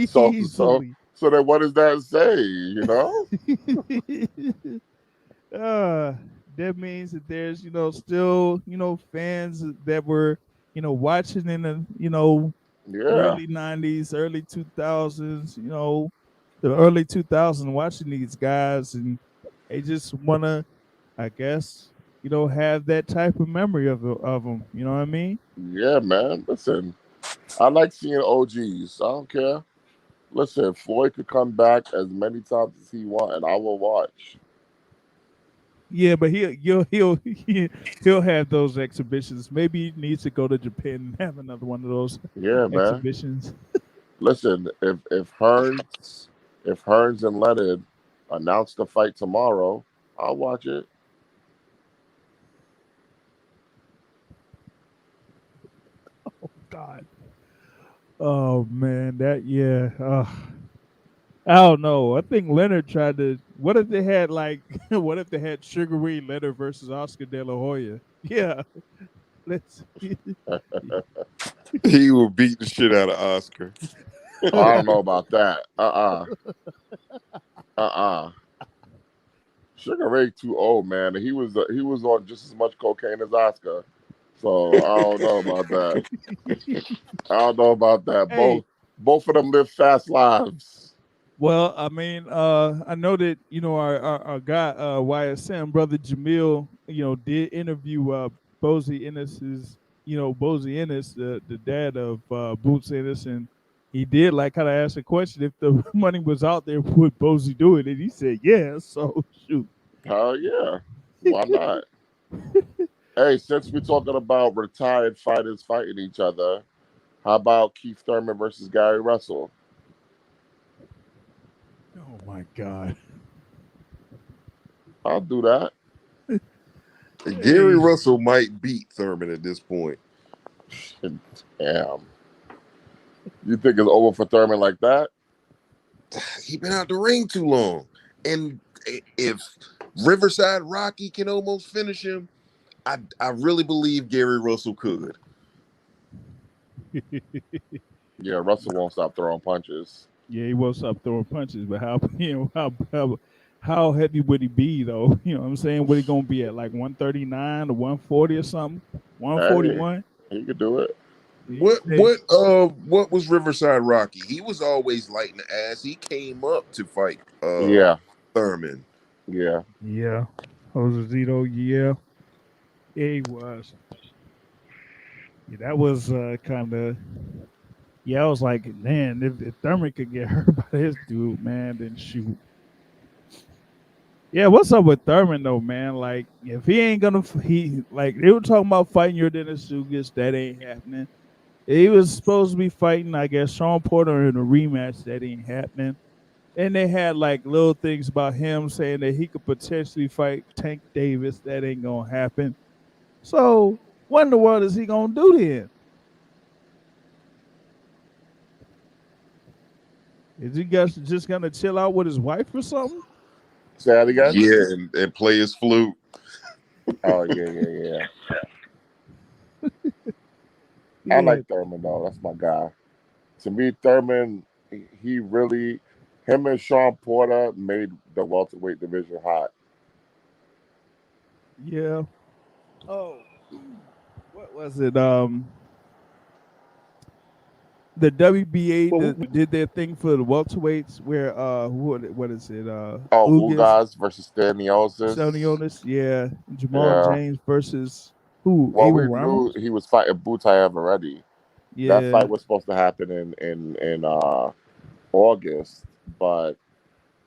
So so easily. so then what does that say? You know? uh, that means that there's still fans that were watching in the Yeah. early 90s, early 2000s, the early 2000s, watching these guys, and they just want to, I guess, have that type of memory of them. You know what I mean? Yeah, man. Listen, I like seeing OGs. I don't care. Listen, Floyd could come back as many times as he want, and I will watch. Yeah, but he'll have those exhibitions. Maybe he needs to go to Japan and have another one of those Yeah, man. exhibitions. Listen, if Hearns and Leonard announce the fight tomorrow, I'll watch it. God. Oh man, I don't know. I think Leonard tried to. What if they had like? What if they had Sugar Ray Leonard versus Oscar De La Hoya? Yeah, let's. He will beat the shit out of Oscar. I don't know about that. Sugar Ray too old, man. He was on just as much cocaine as Oscar. So I don't know about that. I don't know about that. Hey. Both of them live fast lives. Well, I mean, I know that our guy YSM brother Jamil, did interview Bozy Ennis's, Bozy Ennis, the dad of Boots Ennis, and he did like kind of ask a question if the money was out there, would Bozy do it? And he said, yeah. So shoot. Hell yeah, why not? Hey, since we're talking about retired fighters fighting each other, how about Keith Thurman versus Gary Russell? Oh my God. I'll do that. Gary Hey. Russell might beat Thurman at this point. Damn. You think it's over for Thurman like that? He been out the ring too long. And if Riverside Rocky can almost finish him, I really believe Gary Russell could. Yeah, Russell won't stop throwing punches. Yeah, he won't stop throwing punches, but how how heavy would he be though? You know what I'm saying? What he gonna be at, like 139 or 140 or something? Hey, 141? he could do it. What was Riverside Rocky? He was always lighting the ass. He came up to fight Yeah, Thurman. yeah. Yeah. Jose Zito, yeah. Yeah, he was. Yeah, that was kind of. Yeah, I was like, man, if Thurman could get hurt by this dude, man, then shoot. Yeah, what's up with Thurman though, man? Like, if he ain't gonna, he like they were talking about fighting your Dennis Sugas, that ain't happening. He was supposed to be fighting, I guess, Sean Porter in a rematch, that ain't happening. And they had like little things about him saying that he could potentially fight Tank Davis, that ain't gonna happen. So, what in the world is he gonna do then? Is he just gonna chill out with his wife or something? Say that again? Yeah, and play his flute. Oh, yeah. I Yeah, like Thurman, though. That's my guy. To me, Thurman, he really, him and Sean Porter made the welterweight division hot. yeah. Oh, what was it? The WBA Well, did their thing for the welterweights, where what is it? Oh, Ugas, Ugas versus Staniotis. Sonionis, yeah, Jamal Yeah. James versus who? Well, Abel we knew Ramos, he was fighting Butayev already. That yeah, fight was supposed to happen in August, but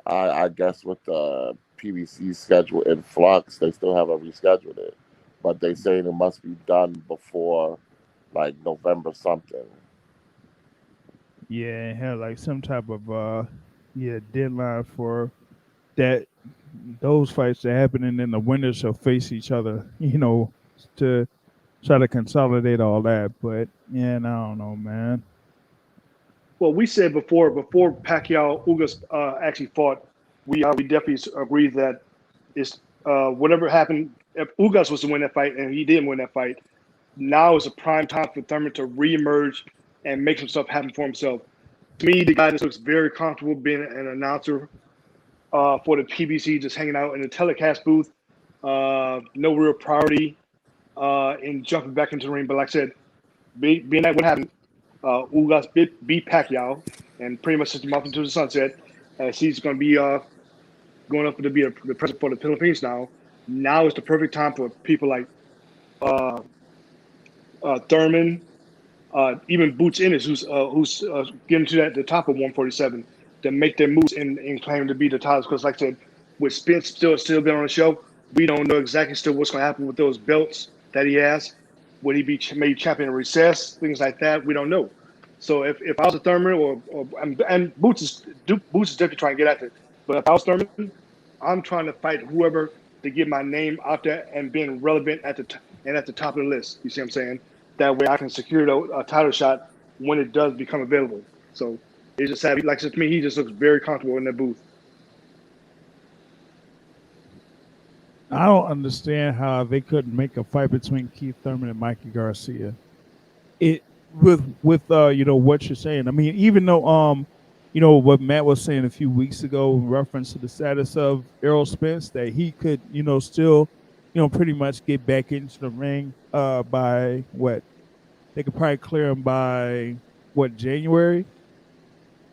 I guess with the PBC schedule in flux, they still haven't rescheduled it. But they saying it must be done before like November something. yeah, and had like some type of deadline for that. Those fights that happen, and then the winners shall face each other. To try to consolidate all that. But yeah, I don't know, man. Well, we said before Pacquiao Ugas actually fought, we definitely agreed that it's whatever happened. If Ugas was to win that fight, and he didn't win that fight, now is a prime time for Thurman to reemerge and make some stuff happen for himself. To me, the guy just looks very comfortable being an announcer for the PBC, just hanging out in the telecast booth. No real priority in jumping back into the ring. But like I said, being that what happened, Ugas beat Pacquiao and pretty much sent him off into the sunset. As he's going to be going up to be the president for the Philippines now. Now is the perfect time for people like uh, Thurman, even Boots Ennis, who's getting to the top of 147, to make their moves and claim to be the titles. Because, like I said, with Spence still being on the show, we don't know exactly still what's going to happen with those belts that he has. Would he be maybe champion in recess? Things like that, we don't know. So if I was a Thurman and Boots is definitely trying to get at it. But if I was Thurman, I'm trying to fight whoever to get my name out there and being relevant at the top of the list. You see what I'm saying? That way I can secure a title shot when it does become available. So it's just sad. Like I said, to me, he just looks very comfortable in that booth. I don't understand how they couldn't make a fight between Keith Thurman and Mikey Garcia. with you know what you're saying. I mean, even though you know what Matt was saying a few weeks ago in reference to the status of Errol Spence, that he could, you know, still, you know, pretty much get back into the ring by what they could probably clear him by what, January,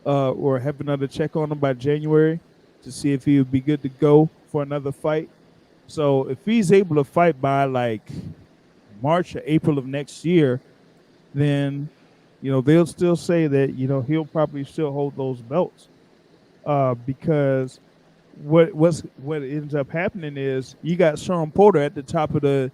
or have another check on him by January to see if he would be good to go for another fight. So if he's able to fight by like March or April of next year, then you know they'll still say that, you know, he'll probably still hold those belts, because what ends up happening is you got Sean Porter at the top of the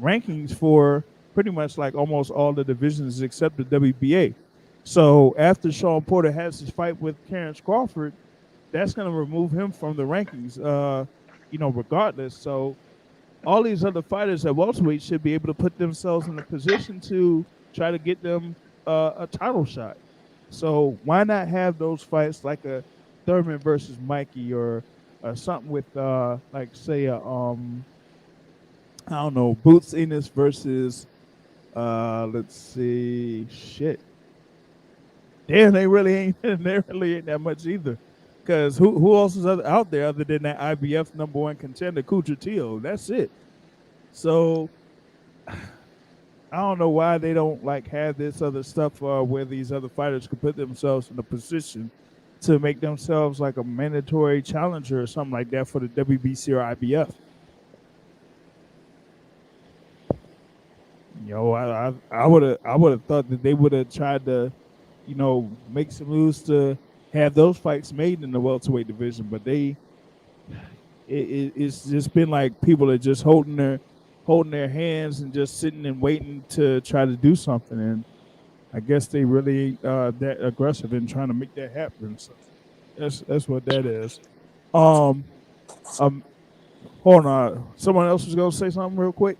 rankings for pretty much like almost all the divisions except the WBA. So after Sean Porter has his fight with Terence Crawford, that's going to remove him from the rankings, you know, regardless. So all these other fighters at welterweight should be able to put themselves in a position to try to get them a title shot. So why not have those fights like a Thurman versus Mikey, or something with like say a I don't know, Boots Ennis versus let's see, shit. Damn, they really ain't they really ain't that much either. Because who else is out there other than that IBF number one contender, Kuchatio? That's it. So I don't know why they don't like have this other stuff where these other fighters could put themselves in a position to make themselves like a mandatory challenger or something like that for the WBC or IBF. You know, I would have thought that they would have tried to, you know, make some moves to have those fights made in the welterweight division, but it's just been like people are just holding their hands and just sitting and waiting to try to do something. And I guess they really ain't that aggressive in trying to make that happen. So that's what that is. Um, um, hold on. Someone else was gonna say something real quick.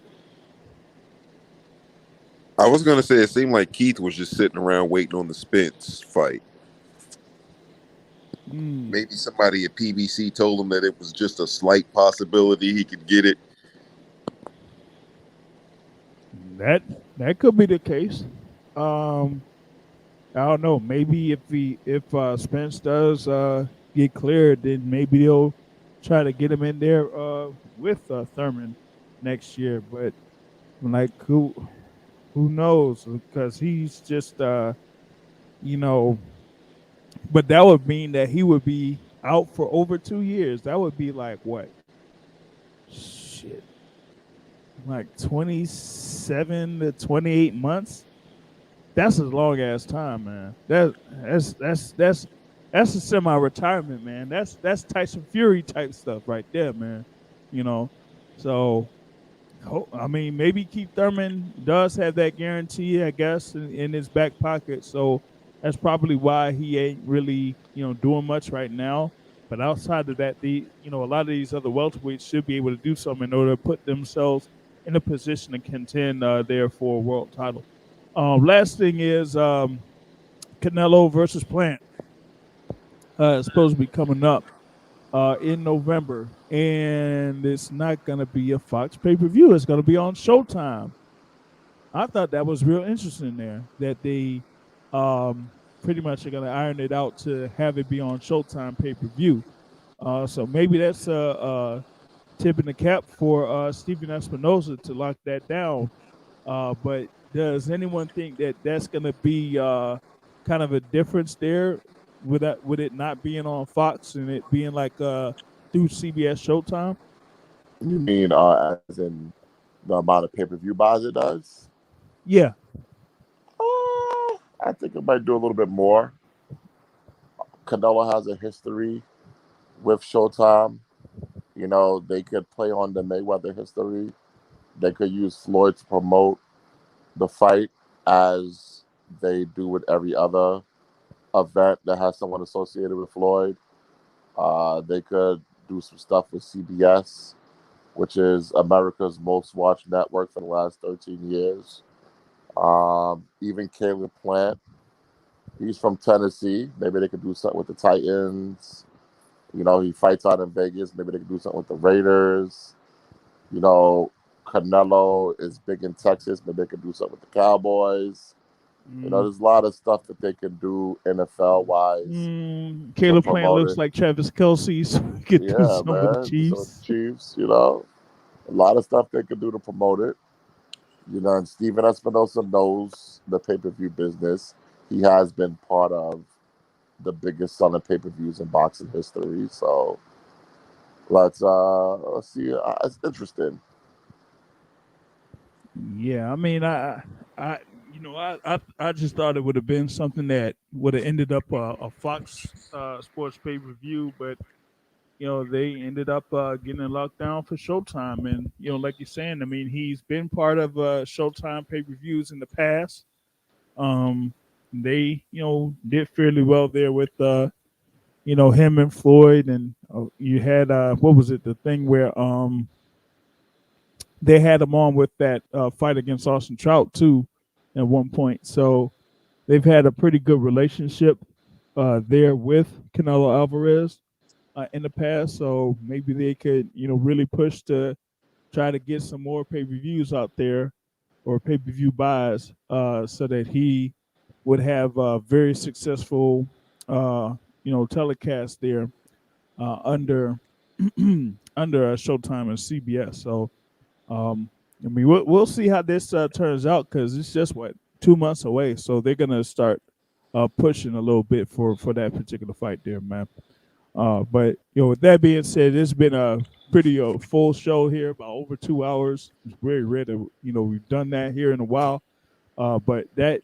I was gonna say it seemed like Keith was just sitting around waiting on the Spence fight. Mm, Maybe somebody at PBC told him that it was just a slight possibility he could get it. that that could be the case. Um, I don't know. Maybe if Spence does get cleared, then maybe they'll try to get him in there with Thurman next year. But like who knows? Because he's just you know. But that would mean that he would be out for over 2 years. That would be like what? Shit, like 27 to 28 months. That's a long ass time, man. That's a semi-retirement, man. That's Tyson Fury type stuff right there, man. You know, so I mean, maybe Keith Thurman does have that guarantee, I guess, in his back pocket. So that's probably why he ain't really, you know, doing much right now. But outside of that, you know, a lot of these other welterweights should be able to do something in order to put themselves in a position to contend there for a world title. Last thing is Canelo versus Plant. It's supposed to be coming up in November, and it's not going to be a Fox pay per view. It's going to be on Showtime. I thought that was real interesting there that they pretty much are going to iron it out to have it be on Showtime pay per view. So maybe that's a tip in the cap for Stephen Espinosa to lock that down. But does anyone think that that's going to be kind of a difference there with it not being on Fox and it being like through CBS Showtime? You mean as in the amount of pay-per-view buys it does? Yeah. I think it might do a little bit more. Canelo has a history with Showtime. You know, they could play on the Mayweather history. They could use Floyd to promote the fight as they do with every other event that has someone associated with Floyd. They could do some stuff with CBS, which is America's most watched network for the last 13 years. Even Caleb Plant, he's from Tennessee. Maybe they could do something with the Titans. You know, he fights out in Vegas. Maybe they could do something with the Raiders. You know, Canelo is big in Texas. Maybe they could do something with the Cowboys. You know, there's a lot of stuff that they can do NFL wise to Caleb Plant promote looks it. like Travis Kelce, so we could do Yeah, some with the man. So Chiefs. Chiefs, you know, a lot of stuff they can do to promote it. You know, and Steven Espinosa knows the pay-per-view business. He has been part of the biggest selling pay-per-views in boxing history. So let's see. It's interesting. Yeah, I mean, I just thought it would have been something that would have ended up a Fox Sports pay-per-view, but they ended up getting it locked down for Showtime. And like you're saying, I mean, he's been part of Showtime pay-per-views in the past. They did fairly well there with him and Floyd, and you had what was it, the thing where they had him on with that fight against Austin Trout too at one point. So they've had a pretty good relationship there with Canelo Alvarez in the past. So maybe they could really push to try to get some more pay-per-views out there or pay-per-view buys so that he would have a very successful telecast there under under Showtime and CBS. So I mean, we'll see how this turns out because it's just 2 months away, so they're gonna start pushing a little bit for that particular fight there, man. But with that being said, it's been a pretty full show here, about over 2 hours. It's very rare that we've done that here in a while. But that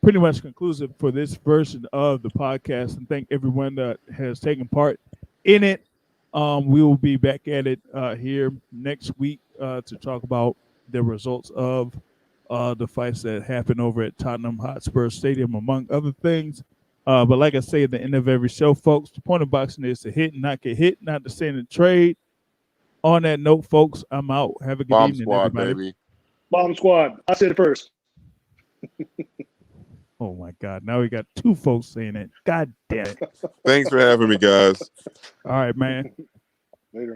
pretty much concludes it for this version of the podcast. And thank everyone that has taken part in it. We will be back at it here next week to talk about the results of the fights that happened over at Tottenham Hotspur Stadium, among other things. But like I say at the end of every show, folks, the point of boxing is to hit and not get hit, not to stand and trade. On that note, folks, I'm out. Have a good Bomb evening, squad, everybody. baby. Bomb squad. I said it first. Oh my God! Now we got two folks saying it. God damn it! Thanks for having me, guys. All right, man.